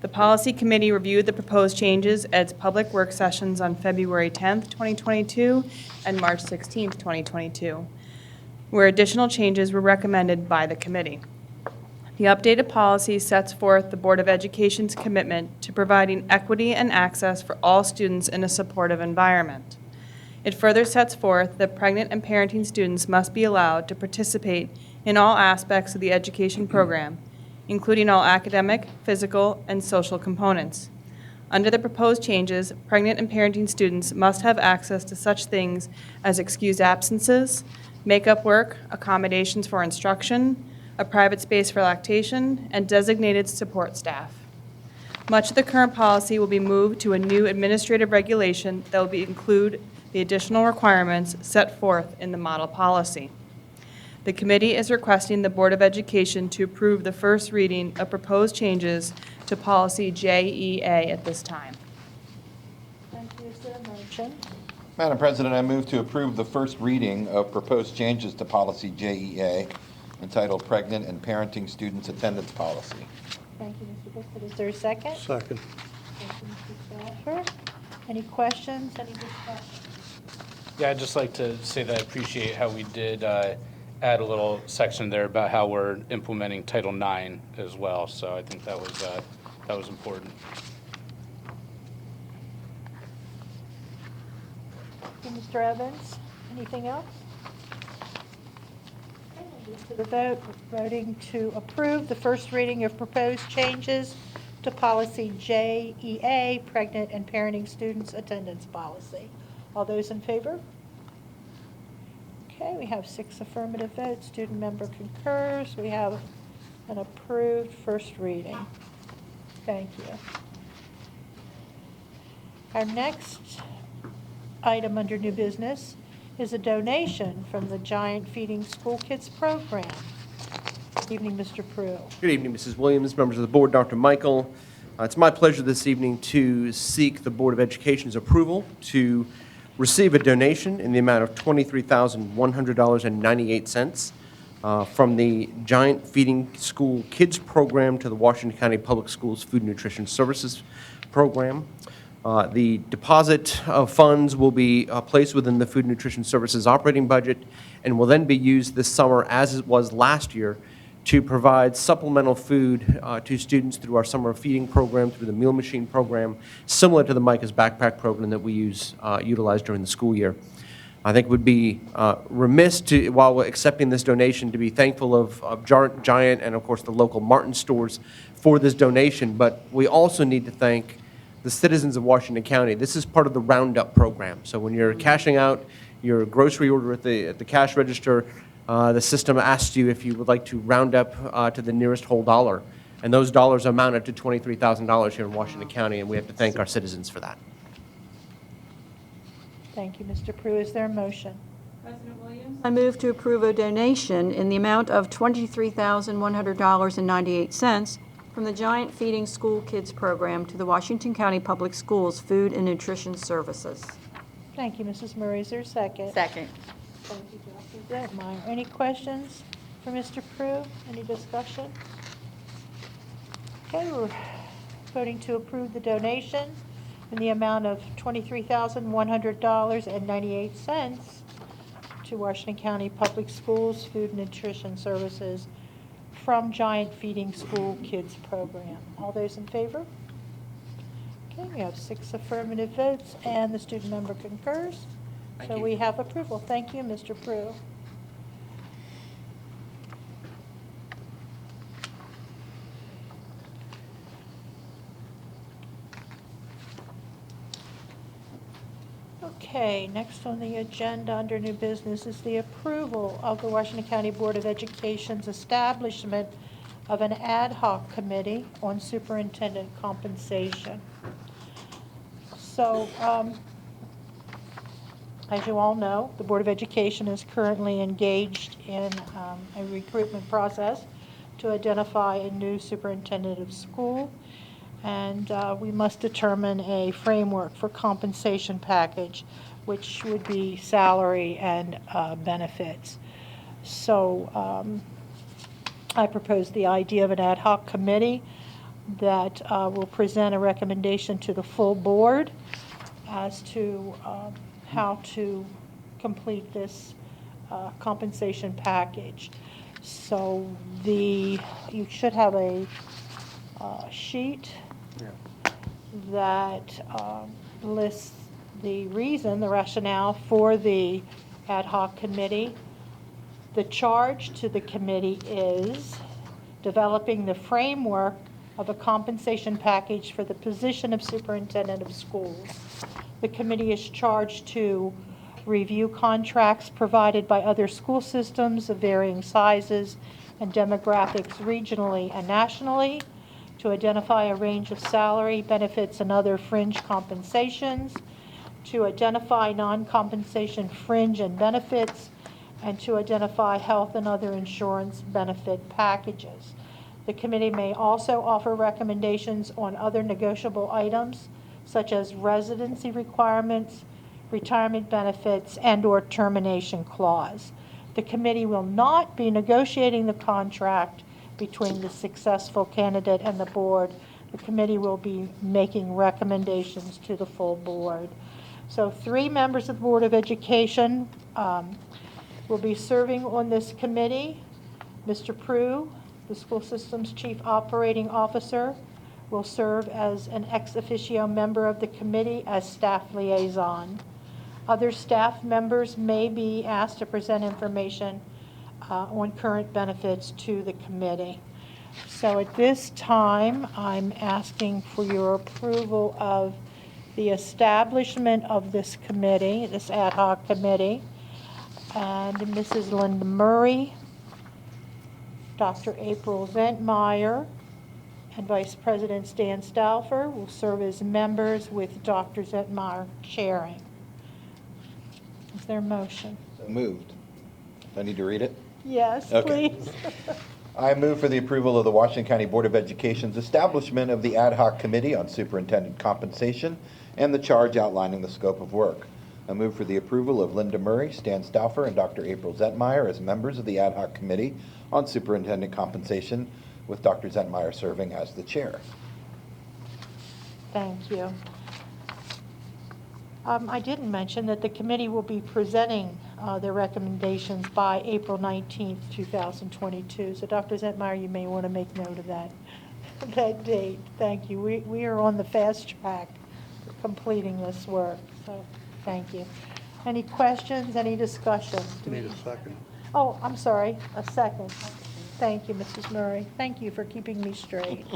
The policy committee reviewed the proposed changes at its public work sessions on February 10th, 2022 and March 16th, 2022, where additional changes were recommended by the committee. The updated policy sets forth the Board of Education's commitment to providing equity and access for all students in a supportive environment. It further sets forth that pregnant and parenting students must be allowed to participate in all aspects of the education program, including all academic, physical, and social components. Under the proposed changes, pregnant and parenting students must have access to such things as excused absences, make-up work, accommodations for instruction, a private space for lactation, and designated support staff. Much of the current policy will be moved to a new administrative regulation that will include the additional requirements set forth in the model policy. The committee is requesting the Board of Education to approve the first reading of proposed changes to policy JEA at this time. Thank you. Is there a motion? Madam President, I move to approve the first reading of proposed changes to policy JEA entitled Pregnant and Parenting Students Attendance Policy. Thank you, Mr. Bickford. Is there a second? Second. Thank you, Mr. Stafford. Any questions, any discussion? Yeah, I'd just like to say that I appreciate how we did add a little section there about how we're implementing Title IX as well. So I think that was important. Thank you, Mr. Evans. Anything else? Okay, we'll move to the vote. We're voting to approve the first reading of proposed changes to policy JEA, pregnant and parenting students attendance policy. All those in favor? Okay, we have 6 affirmative votes. Student member concurs. We have an approved first reading. Thank you. Our next item under new business is a donation from the Giant Feeding School Kids program. Good evening, Mr. Pruitt. Good evening, Mrs. Williams, members of the board, Dr. Michael. It's my pleasure this evening to seek the Board of Education's approval to receive a donation in the amount of $23,100.98 from the Giant Feeding School Kids program to the Washington County Public Schools Food Nutrition Services program. The deposit of funds will be placed within the Food Nutrition Services operating budget and will then be used this summer, as it was last year, to provide supplemental food to students through our summer feeding program, through the meal machine program, similar to the Micah's Backpack program that we utilize during the school year. I think it would be remiss to, while we're accepting this donation, to be thankful of Giant and, of course, the local Martin stores for this donation, but we also need to thank the citizens of Washington County. This is part of the Roundup program. So when you're cashing out your grocery order at the cash register, the system asks you if you would like to round up to the nearest whole dollar. And those dollars amounted to $23,000 here in Washington County, and we have to thank our citizens for that. Thank you, Mr. Pruitt. Is there a motion? President Williams? I move to approve a donation in the amount of $23,100.98 from the Giant Feeding School Kids program to the Washington County Public Schools Food and Nutrition Services. Thank you, Mrs. Murray. Is there a second? Second. Thank you, Dr. Zentmeyer. Any questions for Mr. Pruitt? Any discussion? Okay, we're voting to approve the donation in the amount of $23,100.98 to Washington County Public Schools Food and Nutrition Services from Giant Feeding School Kids Program. All those in favor? Okay, we have 6 affirmative votes, and the student member concurs. So we have approval. Thank you, Mr. Prue. Okay, next on the agenda under new business is the approval of the Washington County Board of Education's establishment of an ad hoc committee on superintendent compensation. So, as you all know, the Board of Education is currently engaged in a recruitment process to identify a new superintendent of school, and we must determine a framework for compensation package, which would be salary and benefits. So I propose the idea of an ad hoc committee that will present a recommendation to the full board as to how to complete this compensation package. So you should have a sheet that lists the rationale for the ad hoc committee. The charge to the committee is developing the framework of a compensation package for the position of superintendent of schools. The committee is charged to review contracts provided by other school systems of varying sizes and demographics regionally and nationally, to identify a range of salary, benefits, and other fringe compensations, to identify non-compensation fringe and benefits, and to identify health and other insurance benefit packages. The committee may also offer recommendations on other negotiable items, such as residency requirements, retirement benefits, and/or termination clause. The committee will not be negotiating the contract between the successful candidate and the board. The committee will be making recommendations to the full board. So 3 members of the Board of Education will be serving on this committee. Mr. Prue, the school system's chief operating officer, will serve as an ex officio member of the committee as staff liaison. Other staff members may be asked to present information on current benefits to the committee. So at this time, I'm asking for your approval of the establishment of this committee, this ad hoc committee. And Mrs. Linda Murray, Dr. April Zentmeyer, and Vice President Stan Stauffer will serve as members with Dr. Zentmeyer chairing. Is there a motion? So moved. Do I need to read it? Yes, Okay. please. I move for the approval of the Washington County Board of Education's establishment of the Ad hoc Committee on Superintendent Compensation and the charge outlining the scope of work. I move for the approval of Linda Murray, Stan Stauffer, and Dr. April Zentmeyer as members of the Ad hoc Committee on Superintendent Compensation, with Dr. Zentmeyer serving as the chair. Thank you. I didn't mention that the committee will be presenting their recommendations by April 19th, 2022. So Dr. Zentmeyer, you may want to make note of that date. Thank you. We are on the fast track for completing this work, so thank you. Any questions, any discussion? Need a second. Oh, I'm sorry, a second. Thank you, Mrs. Murray. Thank you for keeping me straight.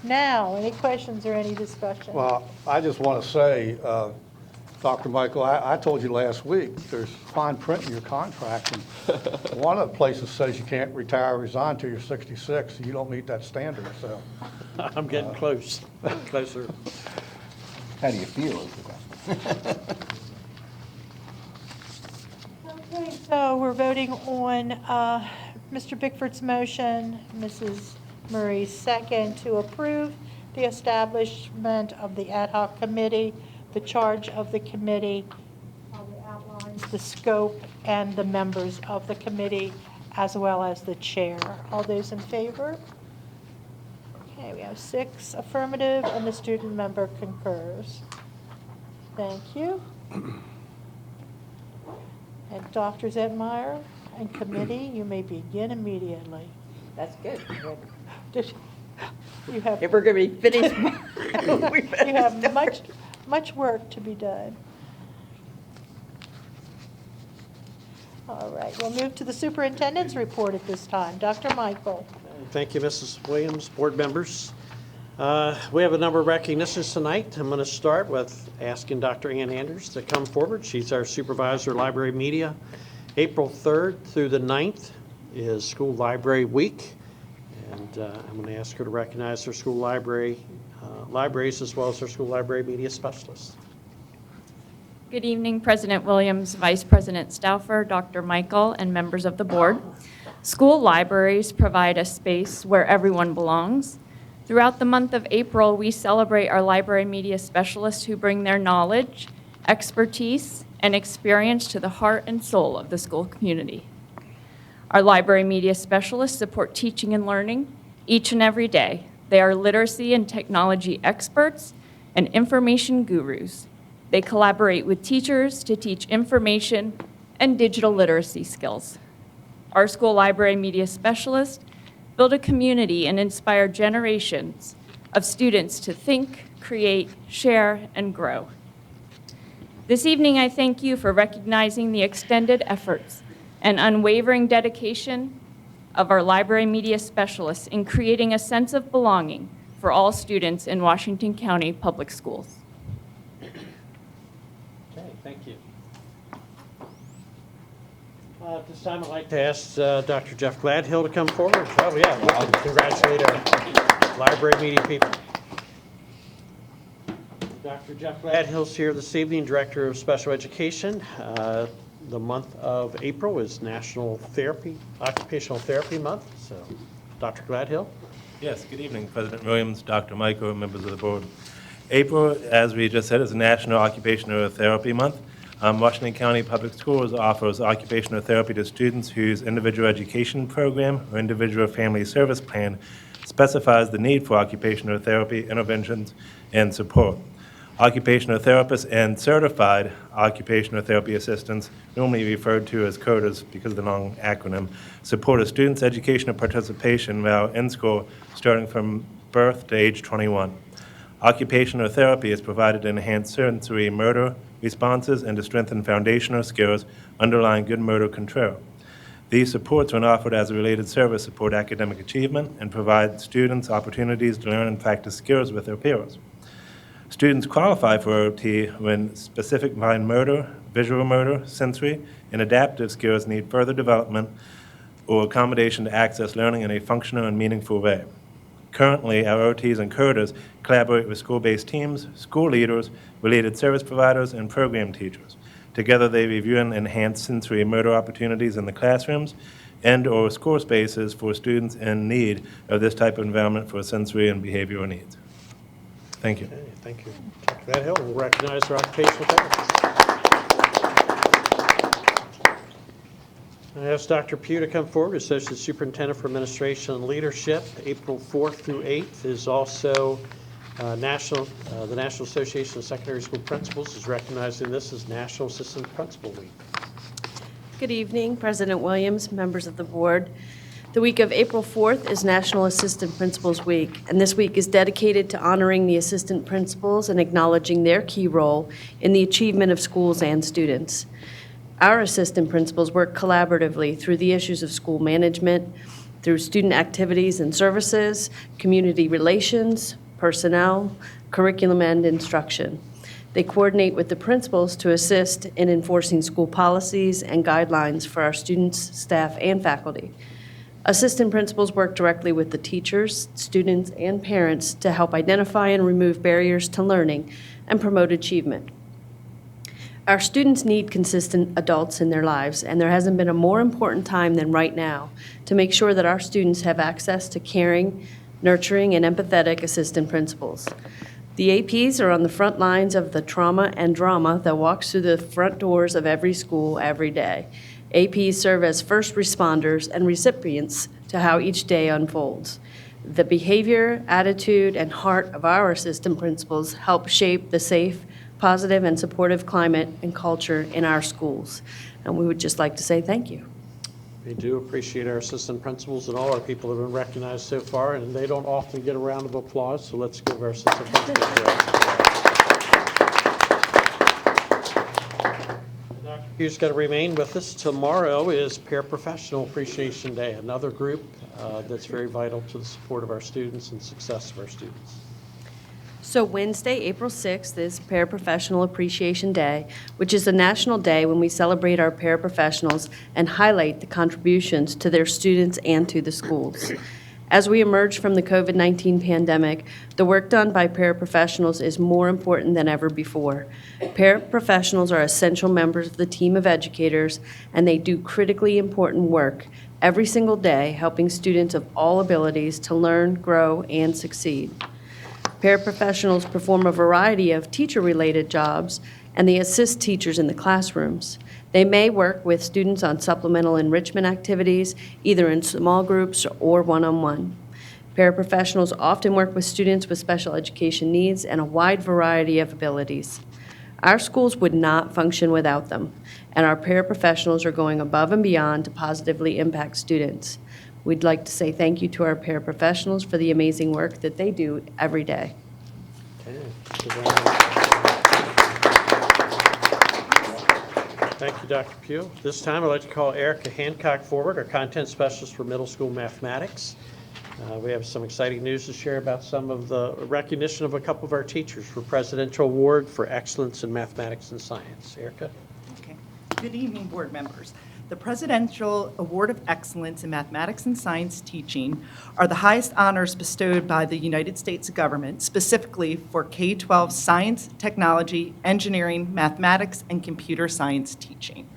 Now, any questions or any discussion? Well, I just want to say, Dr. Michael, I told you last week, there's fine print in your contract, and one of the places says you can't retire or resign until you're 66. You don't meet that standard, so. I'm getting close, closer. How do you feel? Okay, so we're voting on Mr. Bickford's motion, Mrs. Murray's second, to approve the establishment of the ad hoc committee. The charge of the committee outlines the scope and the members of the committee, as well as the chair. All those in favor? Okay, we have 6 affirmative, and the student member concurs. Thank you. And Dr. Zentmeyer and committee, you may begin immediately. That's good. You have. If we're going to be finished. You have much work to be done. All right, we'll move to the superintendent's report at this time. Dr. Michael. Thank you, Mrs. Williams, board members. We have a number of recognitions tonight. I'm going to start with asking Dr. Ann Anders to come forward. She's our supervisor of library media. April 3rd through the 9th is School Library Week, and I'm going to ask her to recognize her school libraries as well as her school library media specialists. Good evening, President Williams, Vice President Stauffer, Dr. Michael, and members of the board. School libraries provide a space where everyone belongs. Throughout the month of April, we celebrate our library media specialists who bring their knowledge, expertise, and experience to the heart and soul of the school community. Our library media specialists support teaching and learning each and every day. They are literacy and technology experts and information gurus. They collaborate with teachers to teach information and digital literacy skills. Our school library media specialists build a community and inspire generations of students to think, create, share, and grow. This evening, I thank you for recognizing the extended efforts and unwavering dedication of our library media specialists in creating a sense of belonging for all students in Washington County Public Schools. Okay, thank you. At this time, I'd like to ask Dr. Jeff Gladhill to come forward. Oh, yeah, we can congratulate our library media people. Dr. Jeff Gladhill's here this evening, Director of Special Education. The month of April is National Occupational Therapy Month. So, Dr. Gladhill. Yes, good evening, President Williams, Dr. Michael, and members of the board. April, as we just said, is National Occupational Therapy Month. Washington County Public Schools offers occupational therapy to students whose individual education program or individual family service plan specifies the need for occupational therapy interventions and support. Occupational therapists and certified occupational therapy assistants, normally referred to as CODAs because of the long acronym, support a student's educational participation while in school starting from birth to age 21. Occupational therapy is provided to enhance sensory motor responses and to strengthen foundational skills underlying good motor control. These supports, when offered as a related service, support academic achievement and provide students opportunities to learn and practice skills with their peers. Students qualify for OT when specific fine motor, visual motor, sensory, and adaptive skills need further development or accommodation to access learning in a functional and meaningful way. Currently, our OTs and CODAs collaborate with school-based teams, school leaders, related service providers, and program teachers. Together, they review and enhance sensory motor opportunities in the classrooms and/or school spaces for students in need of this type of environment for sensory and behavioral needs. Thank you. Okay, thank you. Dr. Gladhill, we'll recognize our occupational therapist. I ask Dr. Pugh to come forward, Associate Superintendent for Administration and Leadership. April 4th through 8th is also the National Association of Secondary School Principals is recognizing this as National Assistant Principal Week. Good evening, President Williams, members of the board. The week of April 4th is National Assistant Principals Week, and this week is dedicated to honoring the assistant principals and acknowledging their key role in the achievement of schools and students. Our assistant principals work collaboratively through the issues of school management, through student activities and services, community relations, personnel, curriculum, and instruction. They coordinate with the principals to assist in enforcing school policies and guidelines for our students, staff, and faculty. Assistant principals work directly with the teachers, students, and parents to help identify and remove barriers to learning and promote achievement. Our students need consistent adults in their lives, and there hasn't been a more important time than right now to make sure that our students have access to caring, nurturing, and empathetic assistant principals. The APs are on the front lines of the trauma and drama that walks through the front doors of every school every day. APs serve as first responders and recipients to how each day unfolds. The behavior, attitude, and heart of our assistant principals help shape the safe, positive and supportive climate and culture in our schools. And we would just like to say thank you. We do appreciate our assistant principals and all our people that have been recognized so far, and they don't often get a round of applause, so let's give our assistant principals a round of applause. Dr. Pugh's got to remain with us. Tomorrow is Paraprofessional Appreciation Day, another group that's very vital to the support of our students and success of our students. So Wednesday, April 6th is Paraprofessional Appreciation Day, which is a national day when we celebrate our paraprofessionals and highlight the contributions to their students and to the schools. As we emerge from the COVID-19 pandemic, the work done by paraprofessionals is more important than ever before. Paraprofessionals are essential members of the team of educators, and they do critically important work every single day, helping students of all abilities to learn, grow, and succeed. Paraprofessionals perform a variety of teacher-related jobs, and they assist teachers in the classrooms. They may work with students on supplemental enrichment activities, either in small groups or one-on-one. Paraprofessionals often work with students with special education needs and a wide variety of abilities. Our schools would not function without them, and our paraprofessionals are going above and beyond to positively impact students. We'd like to say thank you to our paraprofessionals for the amazing work that they do every day. Okay. Thank you, Dr. Pugh. This time, I'd like to call Erica Hancock forward, our content specialist for middle school mathematics. We have some exciting news to share about some of the recognition of a couple of our teachers for Presidential Award for Excellence in Mathematics and Science. Erica? Okay. Good evening, board members. The Presidential Award of Excellence in Mathematics and Science Teaching are the highest honors bestowed by the United States government, specifically for K-12 science, technology, engineering, mathematics, and computer science teaching.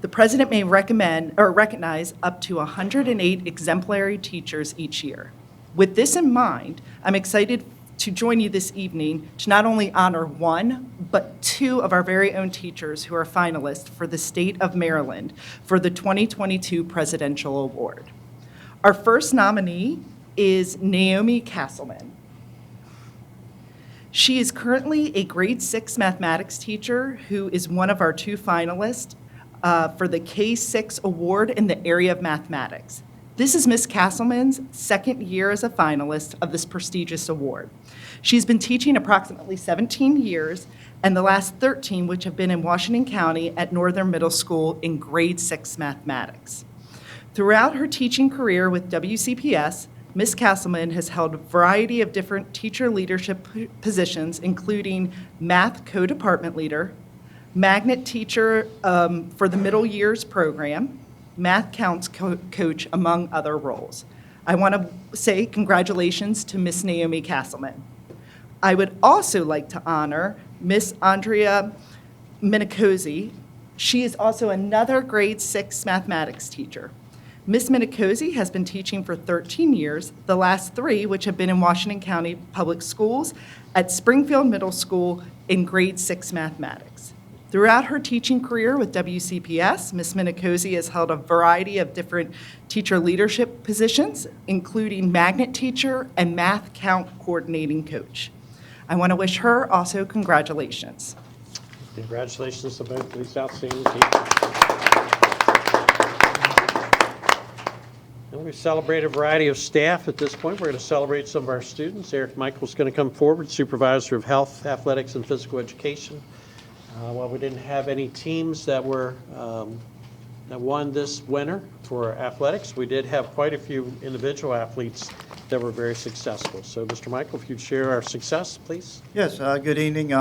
The president may recommend or recognize up to 108 exemplary teachers each year. With this in mind, I'm excited to join you this evening to not only honor one, but two of our very own teachers who are finalists for the state of Maryland for the 2022 Presidential Award. Our first nominee is Naomi Castleman. She is currently a grade 6 mathematics teacher who is one of our two finalists for the K-6 award in the area of mathematics. This is Ms. Castleman's second year as a finalist of this prestigious award. She's been teaching approximately 17 years, and the last 13 which have been in Washington County at Northern Middle School in grade 6 mathematics. Throughout her teaching career with WCPS, Ms. Castleman has held a variety of different teacher leadership positions, including math co-department leader, magnet teacher for the middle years program, math counts coach, among other roles. I want to say congratulations to Miss Naomi Castleman. I would also like to honor Miss Andrea Minicosi. She is also another grade 6 mathematics teacher. Miss Minicosi has been teaching for 13 years, the last 3 which have been in Washington County Public Schools at Springfield Middle School in grade 6 mathematics. Throughout her teaching career with WCPS, Ms. Minicosi has held a variety of different teacher leadership positions, including magnet teacher and math count coordinating coach. I want to wish her also congratulations. Congratulations to both of these outstanding teachers. And we've celebrated a variety of staff at this point. We're going to celebrate some of our students. Eric Michael's going to come forward, Supervisor of Health, Athletics, and Physical Education. While we didn't have any teams that were that won this winter for athletics, we did have quite a few individual athletes that were very successful. So, Mr. Michael, if you'd share our success, please. Yes, good evening.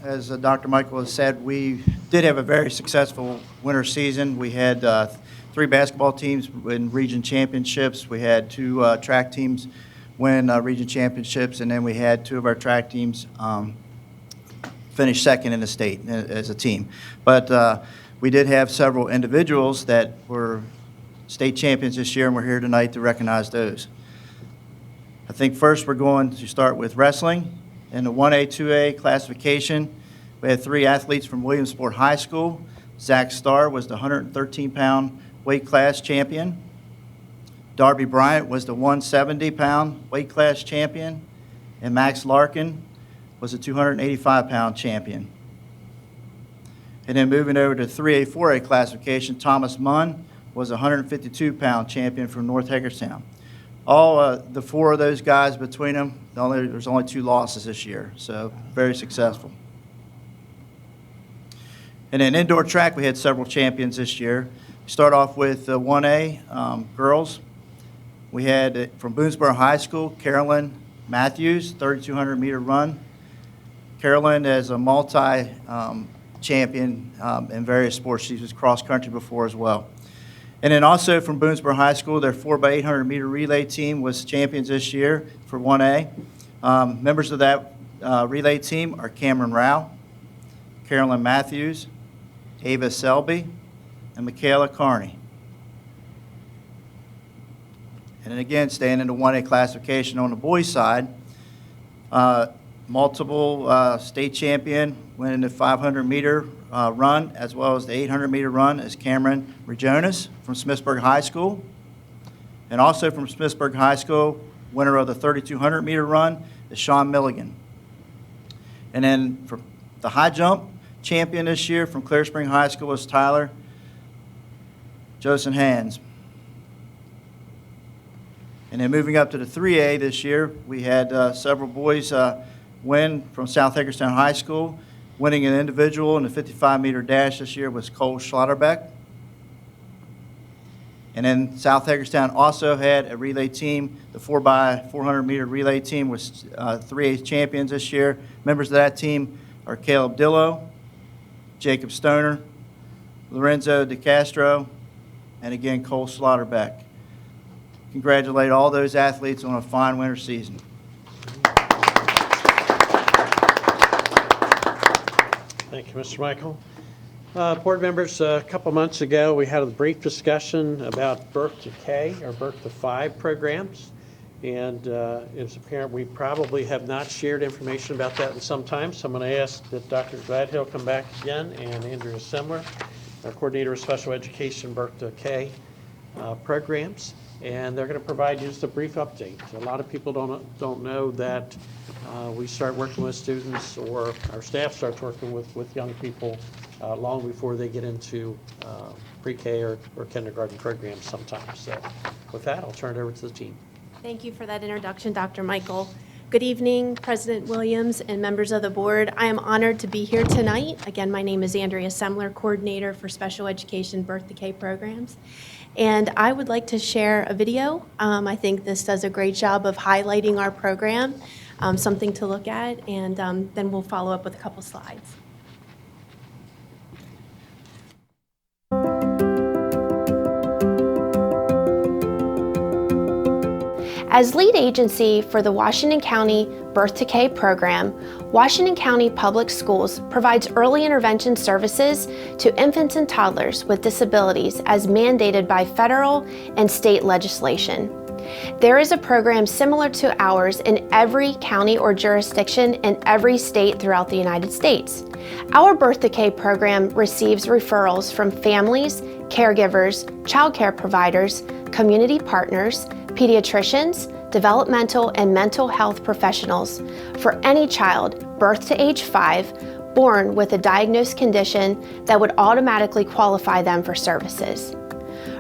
As Dr. Michael has said, we did have a very successful winter season. We had 3 basketball teams win region championships. We had 2 track teams win region championships, and then we had 2 of our track teams finish second in the state as a team. But we did have several individuals that were state champions this year, and we're here tonight to recognize those. I think first we're going to start with wrestling. In the 1A, 2A classification, we had 3 athletes from Williamsport High School. Zach Starr was the 113-pound weight class champion. Darby Bryant was the 170-pound weight class champion. And Max Larkin was a 285-pound champion. And then moving over to 3A, 4A classification, Thomas Munn was a 152-pound champion from North Hagerstown. All the four of those guys between them, there's only 2 losses this year, so very successful. And in indoor track, we had several champions this year. Start off with 1A girls. We had from Boonesboro High School, Carolyn Matthews, 3,200-meter run. Carolyn is a multi-champion in various sports. She was cross-country before as well. And then also from Boonesboro High School, their 4x800-meter relay team was champions this year for 1A. Members of that relay team are Cameron Rao, Carolyn Matthews, Ava Selby, and Michaela Carney. And then again, staying in the 1A classification on the boys' side, multiple state champion winning the 500-meter run, as well as the 800-meter run, is Cameron Rejonas from Smithsburg High School. And also from Smithsburg High School, winner of the 3,200-meter run is Sean Milligan. And then for the high jump champion this year from Clear Spring High School is Tyler Joseph Hands. And then moving up to the 3A this year, we had several boys win from South Hagerstown High School. Winning an individual in the 55-meter dash this year was Cole Schlotterbeck. And then South Hagerstown also had a relay team. The 4x400-meter relay team was 3A champions this year. Members of that team are Caleb Dillo, Jacob Stoner, Lorenzo DeCastro, and again, Cole Schlotterbeck. Congratulate all those athletes on a fine winter season. Thank you, Mr. Michael. Board members, a couple months ago, we had a brief discussion about birth to K or birth to 5 programs. And it's apparent we probably have not shared information about that in some time. So I'm going to ask that Dr. Gladhill come back again and Andrea Semler, our coordinator of special education birth to K programs. And they're going to provide you just a brief update. A lot of people don't know that we start working with students, or our staff starts working with young people long before they get into pre-K or kindergarten programs sometimes. So with that, I'll turn it over to the team. Thank you for that introduction, Dr. Michael. Good evening, President Williams and members of the board. I am honored to be here tonight. Again, my name is Andrea Semler, coordinator for special education birth to K programs. And I would like to share a video. I think this does a great job of highlighting our program, something to look at, and then we'll follow up with a couple slides. As lead agency for the Washington County Birth to K program, Washington County Public Schools provides early intervention services to infants and toddlers with disabilities as mandated by federal and state legislation. There is a program similar to ours in every county or jurisdiction in every state throughout the United States. Our Birth to K program receives referrals from families, caregivers, child care providers, community partners, pediatricians, developmental and mental health professionals for any child birth to age 5 born with a diagnosed condition that would automatically qualify them for services.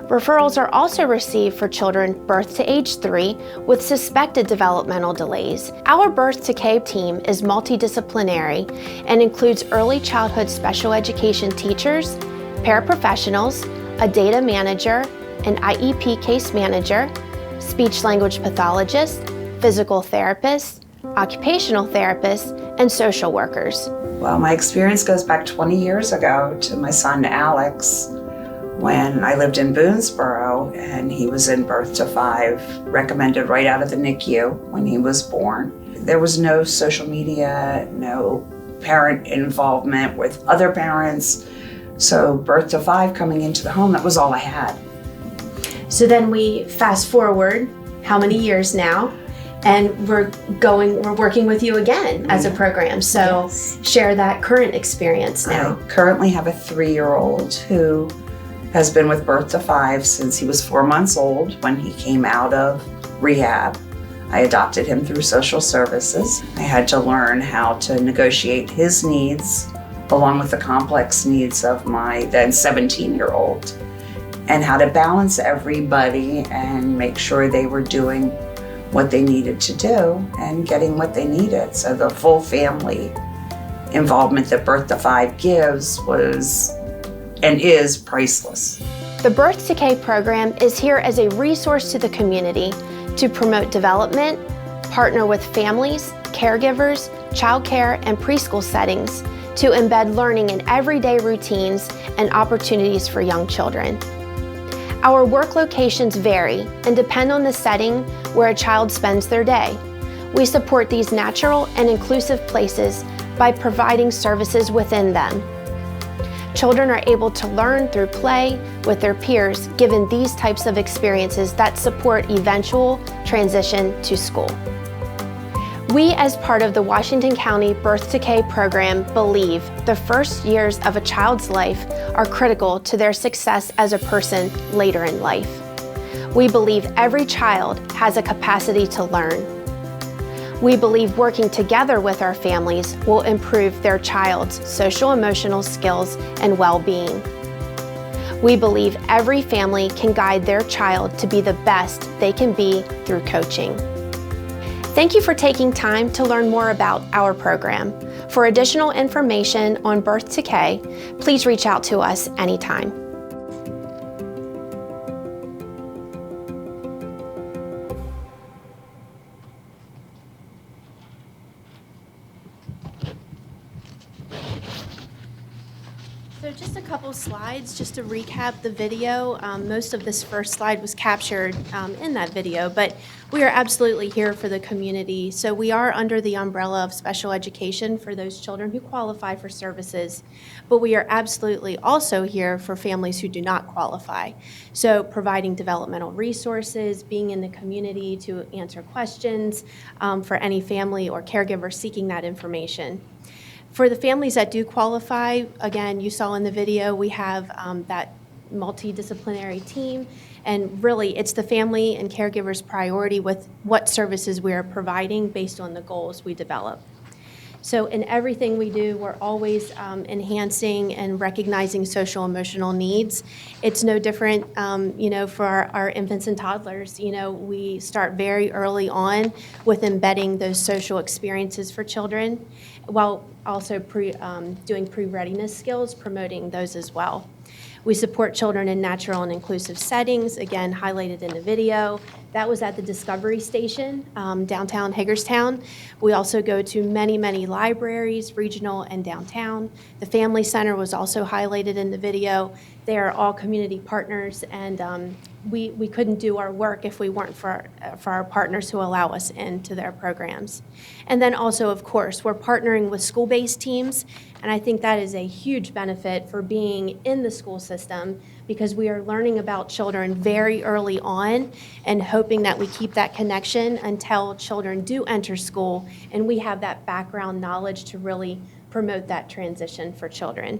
Referrals are also received for children birth to age 3 with suspected developmental delays. Our Birth to K team is multidisciplinary and includes early childhood special education teachers, paraprofessionals, a data manager, an IEP case manager, speech-language pathologist, physical therapist, occupational therapists, and social workers. Well, my experience goes back 20 years ago to my son Alex when I lived in Boonesboro, and he was in birth to 5, recommended right out of the NICU when he was born. There was no social media, no parent involvement with other parents. So birth to 5 coming into the home, that was all I had. So then we fast forward how many years now, and we're working with you again as a program. So yes. Share that current experience now. I currently have a 3-year-old who has been with birth to 5 since he was 4 months old when he came out of rehab. I adopted him through social services. I had to learn how to negotiate his needs along with the complex needs of my then 17-year-old, and how to balance everybody and make sure they were doing what they needed to do and getting what they needed. So the full family involvement that Birth to 5 gives was and is priceless. The Birth to K program is here as a resource to the community to promote development, partner with families, caregivers, childcare, and preschool settings to embed learning in everyday routines and opportunities for young children. Our work locations vary and depend on the setting where a child spends their day. We support these natural and inclusive places by providing services within them. Children are able to learn through play with their peers, given these types of experiences that support eventual transition to school. We, as part of the Washington County Birth to K program, believe the first years of a child's life are critical to their success as a person later in life. We believe every child has a capacity to learn. We believe working together with our families will improve their child's social-emotional skills and well-being. We believe every family can guide their child to be the best they can be through coaching. Thank you for taking time to learn more about our program. For additional information on Birth to K, please reach out to us anytime. So just a couple slides, just to recap the video. Most of this first slide was captured in that video, but we are absolutely here for the community. So we are under the umbrella of special education for those children who qualify for services, but we are absolutely also here for families who do not qualify. So providing developmental resources, being in the community to answer questions for any family or caregiver seeking that information. For the families that do qualify, again, you saw in the video, we have that multidisciplinary team, and really it's the family and caregiver's priority with what services we are providing based on the goals we develop. So in everything we do, we're always enhancing and recognizing social emotional needs. It's no different, for our infants and toddlers. We start very early on with embedding those social experiences for children, while also doing pre-readiness skills, promoting those as well. We support children in natural and inclusive settings, again, highlighted in the video. That was at the Discovery Station, downtown Hagerstown. We also go to many, many libraries, regional and downtown. The Family Center was also highlighted in the video. They are all community partners, and we couldn't do our work if we weren't for our partners who allow us into their programs. And then also, of course, we're partnering with school-based teams, and I think that is a huge benefit for being in the school system, because we are learning about children very early on and hoping that we keep that connection until children do enter school, and we have that background knowledge to really promote that transition for children.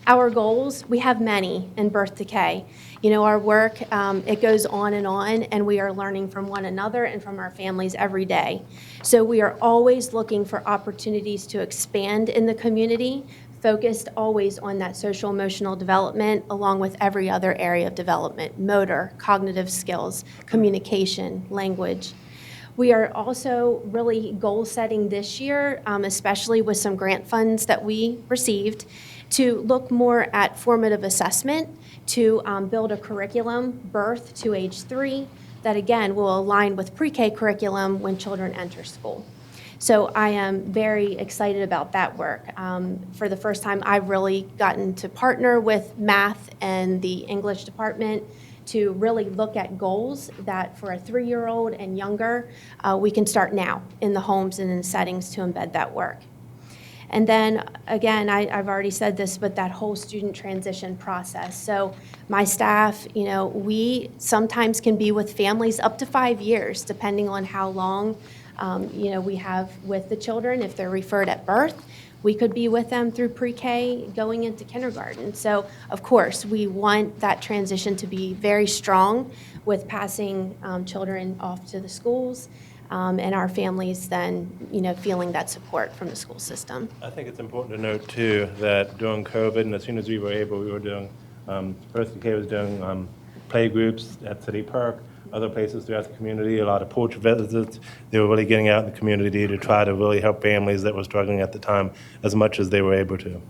Our goals, we have many in Birth to K. Our work, it goes on, and we are learning from one another and from our families every day. So we are always looking for opportunities to expand in the community, focused always on that social emotional development, along with every other area of development: motor, cognitive skills, communication, language. We are also really goal setting this year, especially with some grant funds that we received, to look more at formative assessment, to build a curriculum, birth to age 3, that again will align with pre-K curriculum when children enter school. So I am very excited about that work. For the first time, I've really gotten to partner with math and the English department to really look at goals that for a 3-year-old and younger, we can start now in the homes and in the settings to embed that work. And then, again, I've already said this, but that whole student transition process. So my staff, we sometimes can be with families up to 5 years, depending on how long, we have with the children. If they're referred at birth, we could be with them through pre-K going into kindergarten. So, of course, we want that transition to be very strong with passing children off to the schools. and our families then, feeling that support from the school system. I think it's important to note, too, that during COVID, and as soon as we were able, we were doing, Earth Decay was doing play groups at City Park, other places throughout the community, a lot of porch visits. They were really getting out in the community to try to really help families that were struggling at the time as much as they were able to.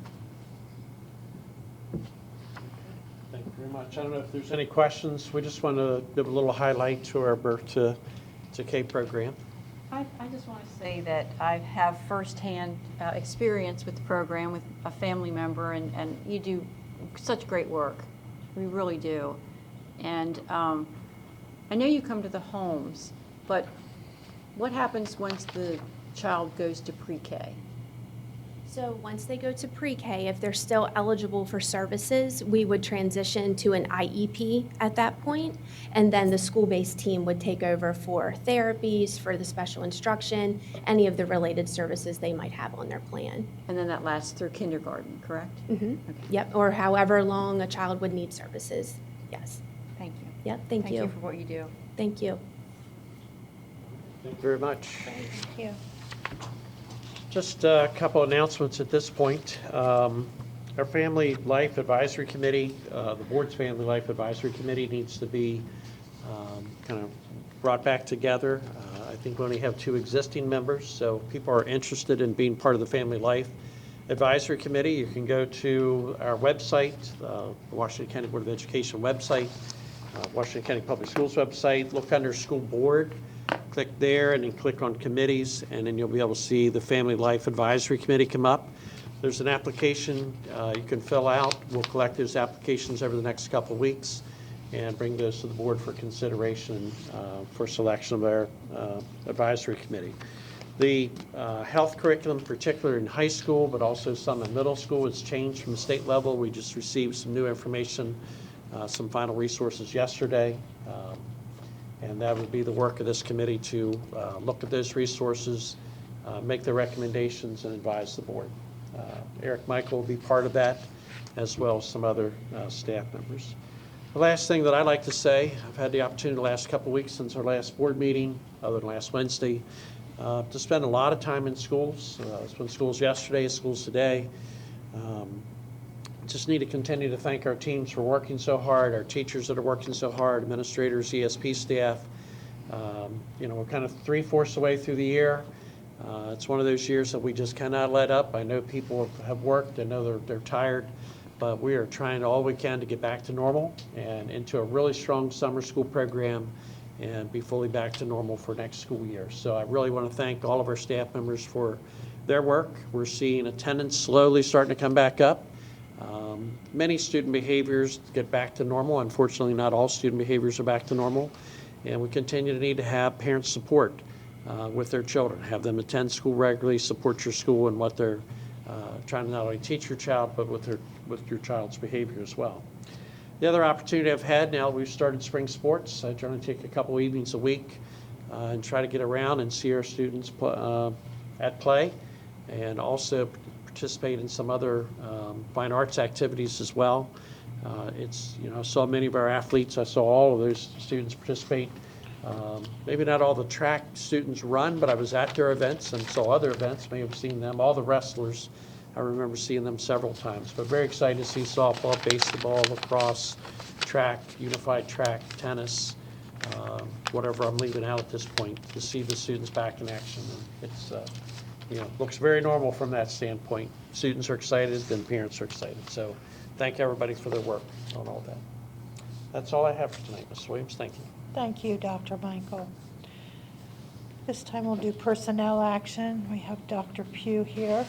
Thank you very much. I don't know if there's any questions. We just want to give a little highlight to our Birth to K program. I just want to say that I have firsthand experience with the program with a family member, and you do such great work. We really do. And I know you come to the homes, but what happens once the child goes to pre-K? So once they go to pre-K, if they're still eligible for services, we would transition to an IEP at that point, and then the school-based team would take over for therapies, for the special instruction, any of the related services they might have on their plan. And then that lasts through kindergarten, correct? Mm-hmm. Yep, or however long a child would need services, yes. Thank you. Yep, thank you. Thank you for what you do. Thank you. Thank you very much. Thank you. Just a couple announcements at this point. Our Family Life Advisory Committee, the board's Family Life Advisory Committee needs to be kind of brought back together. I think we only have 2 existing members, so if people are interested in being part of the Family Life Advisory Committee, you can go to our website, the Washington County Board of Education website, Washington County Public Schools website, look under School Board, click there, and then click on Committees, and then you'll be able to see the Family Life Advisory Committee come up. There's an application you can fill out. We'll collect those applications over the next couple of weeks and bring those to the board for consideration for selection of our advisory committee. The health curriculum, particularly in high school, but also some in middle school, has changed from the state level. We just received some new information, some final resources yesterday. And that would be the work of this committee to look at those resources, make the recommendations, and advise the board. Eric Michael will be part of that, as well as some other staff members. The last thing that I'd like to say, I've had the opportunity the last couple of weeks since our last board meeting, other than last Wednesday, to spend a lot of time in schools. I spent schools yesterday, schools today. Just need to continue to thank our teams for working so hard, our teachers that are working so hard, administrators, ESP staff. We're kind of 3/4 the way through the year. It's one of those years that we just cannot let up. I know people have worked. I know they're tired, but we are trying all we can to get back to normal and into a really strong summer school program and be fully back to normal for next school year. So I really want to thank all of our staff members for their work. We're seeing attendance slowly starting to come back up. Many student behaviors get back to normal. Unfortunately, not all student behaviors are back to normal. And we continue to need to have parent support with their children, have them attend school regularly, support your school in what they're trying to not only teach your child, but with your child's behavior as well. The other opportunity I've had now, we've started spring sports. I generally take a couple evenings a week and try to get around and see our students at play, and also participate in some other fine arts activities as well. I saw many of our athletes. I saw all of those students participate. Maybe not all the track students run, but I was at their events and saw other events, may have seen them. All the wrestlers, I remember seeing them several times. But very excited to see softball, baseball, lacrosse, track, unified track, tennis, whatever I'm leaving out at this point, to see the students back in action. And it's looks very normal from that standpoint. Students are excited and parents are excited. So thank everybody for their work on all that. That's all I have for tonight, Ms. Williams. Thank you. Thank you, Dr. Michael. This time we'll do personnel action. We have Dr. Pugh here.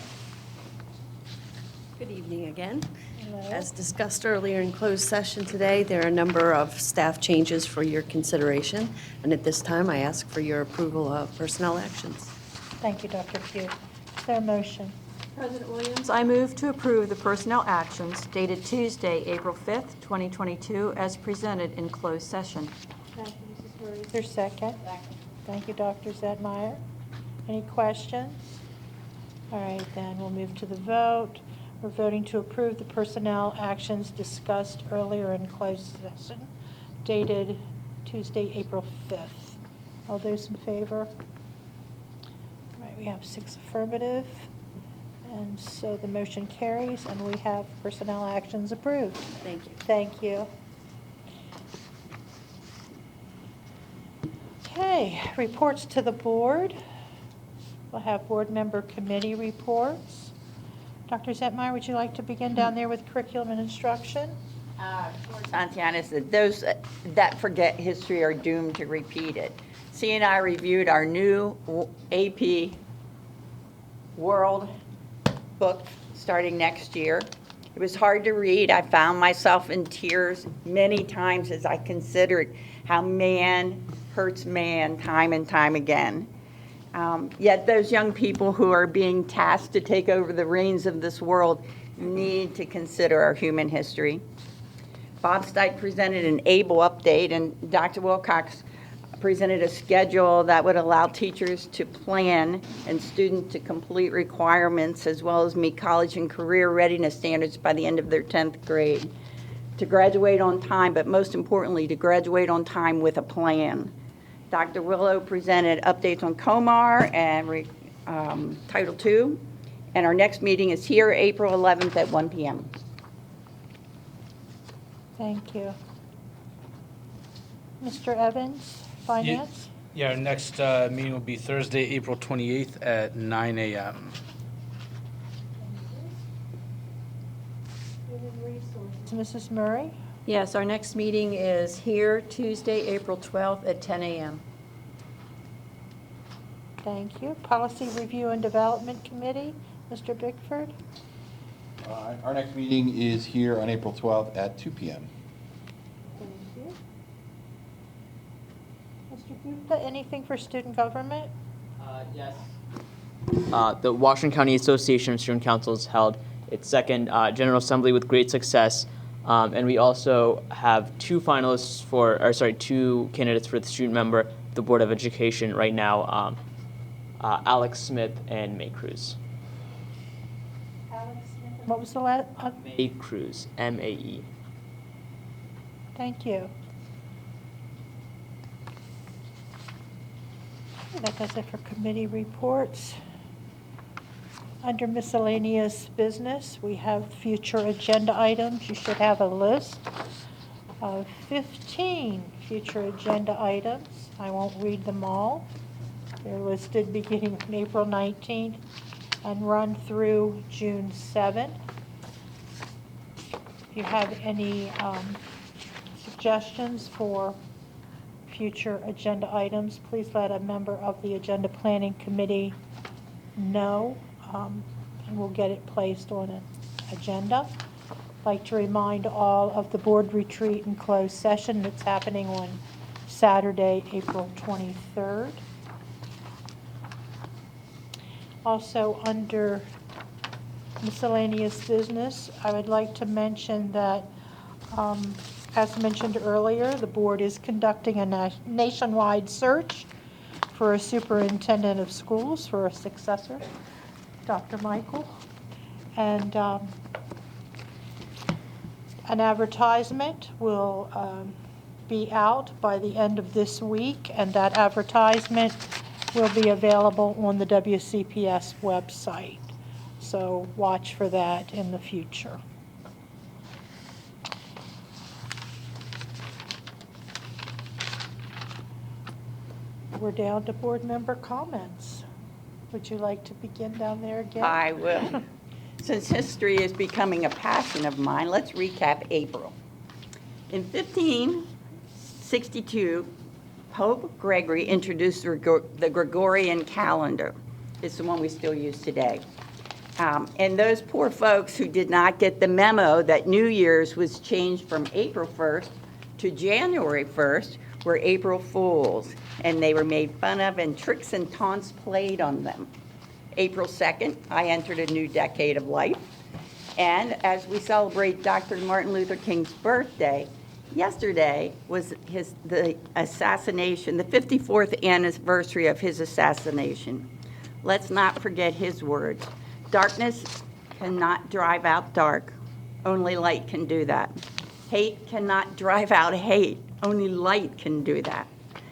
Good evening again. Hello. As discussed earlier in closed session today, there are a number of staff changes for your consideration, and at this time I ask for your approval of personnel actions. Thank you, Dr. Pugh. Is there a motion? President Williams, I move to approve the personnel actions dated Tuesday, April 5th, 2022, as presented in closed session. Thank you, Mrs. Murray. Is there a second? Thank you, Dr. Zedmeyer. Any questions? All right, then we'll move to the vote. We're voting to approve the personnel actions discussed earlier in closed session, dated Tuesday, April 5th. All those in favor? All right, we have 6 affirmative, and so the motion carries, and we have personnel actions approved. Thank you. Thank you. Okay, reports to the board. We'll have board member committee reports. Dr. Zentmeyer, would you like to begin down there with curriculum and instruction? Santiana said those that forget history are doomed to repeat it. C and I reviewed our new AP World book starting next year. It was hard to read. I found myself in tears many times as I considered how man hurts man time and time again. Yet those young people who are being tasked to take over the reins of this world need to consider our human history. Bob Stipe presented an ABLE update, and Dr. Wilcox presented a schedule that would allow teachers to plan and students to complete requirements as well as meet college and career readiness standards by the end of their 10th grade. To graduate on time, but most importantly, to graduate on time with a plan. Dr. Willow presented updates on COMAR and Title II, and our next meeting is here April 11th at 1 p.m. Thank you. Mr. Evans, Finance? Yeah, our next meeting will be Thursday, April 28th at 9 a.m. Mrs. Murray? Yes, our next meeting is here Tuesday, April 12th at 10 a.m. Thank you. Policy Review and Development Committee, Mr. Bickford? Our next meeting is here on April 12th at 2 p.m. Thank you. Mr. Gupta, anything for student government? Yes. The Washington County Association of Student Councils held its second General Assembly with great success. And we also have two candidates for the student member of the Board of Education right now, Alex Smith and May Cruz. Alex Smith. What was the last? May Cruz, M-A-E. Thank you. That does it for committee reports. Under miscellaneous business, we have future agenda items. You should have a list of 15 future agenda items. I won't read them all. They're listed beginning on April 19th and run through June 7th. If you have any suggestions for future agenda items, please let a member of the Agenda Planning Committee know. And we'll get it placed on an agenda. I'd like to remind all of the board retreat and closed session that's happening on Saturday, April 23rd. Also, under miscellaneous business, I would like to mention that, as mentioned earlier, the board is conducting a nationwide search for a superintendent of schools for a successor, Dr. Michael, and an advertisement will be out by the end of this week, and that advertisement will be available on the WCPS website. So watch for that in the future. We're down to board member comments. Would you like to begin down there again? I will. Since history is becoming a passion of mine, let's recap April. In 1562, Pope Gregory introduced the Gregorian calendar. It's the one we still use today. And those poor folks who did not get the memo that New Year's was changed from April 1st to January 1st were April Fools, and they were made fun of and tricks and taunts played on them. April 2nd, I entered a new decade of life. And as we celebrate Dr. Martin Luther King's birthday, yesterday was the assassination, the 54th anniversary of his assassination. Let's not forget his words. Darkness cannot drive out dark. Only light can do that. Hate cannot drive out hate. Only light can do that.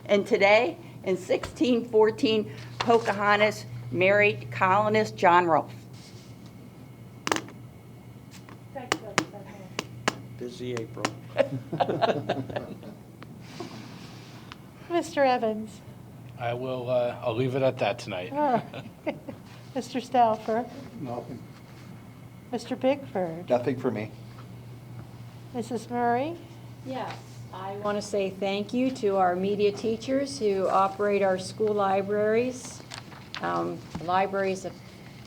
And today, In 1614, Pocahontas married colonist John Rolfe. Busy April. Mr. Evans? I will, I'll leave it at that tonight. All right. Mr. Stauffer? Nothing. Mr. Bickford? Nothing for me. Mrs. Murray? Yes, I want to say thank you to our media teachers who operate our school libraries. The library is a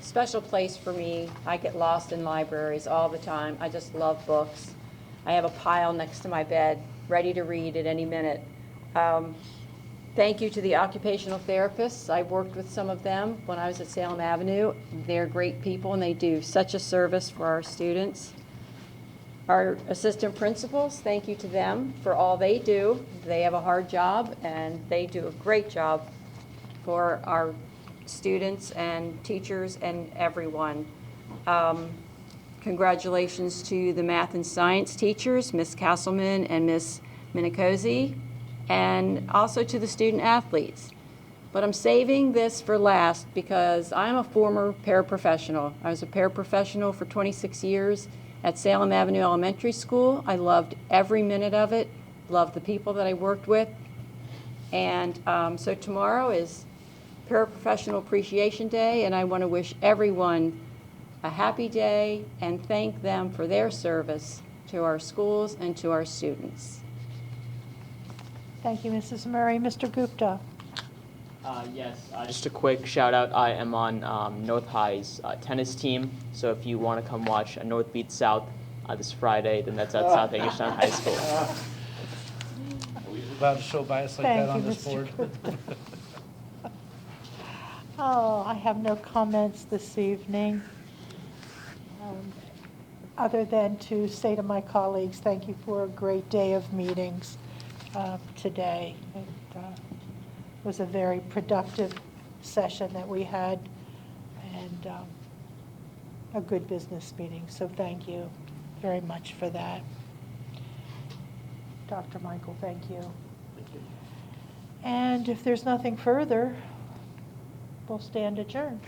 special place for me. I get lost in libraries all the time. I just love books. I have a pile next to my bed, ready to read at any minute. Thank you to the occupational therapists. I've worked with some of them when I was at Salem Avenue. They're great people, and they do such a service for our students. Our assistant principals, thank you to them for all they do. They have a hard job, and they do a great job for our students and teachers and everyone. Congratulations to the math and science teachers, Ms. Castleman and Ms. Minicozy, and also to the student athletes. But I'm saving this for last because I'm a former paraprofessional. I was a paraprofessional for 26 years at Salem Avenue Elementary School. I loved every minute of it, loved the people that I worked with. And so tomorrow is Paraprofessional Appreciation Day, and I want to wish everyone a happy day and thank them for their service to our schools and to our students. Thank you, Mrs. Murray. Mr. Gupta? Yes, just a quick shout out. I am on North High's tennis team, so if you want to come watch North beat South this Friday, then that's at South Englishtown High School. Are we allowed to show bias like that on this board? Oh, I have no comments this evening, other than to say to my colleagues, thank you for a great day of meetings today. It was a very productive session that we had, and a good business meeting, so thank you very much for that. Dr. Michael, thank you. Thank you. And if there's nothing further, we'll stand adjourned.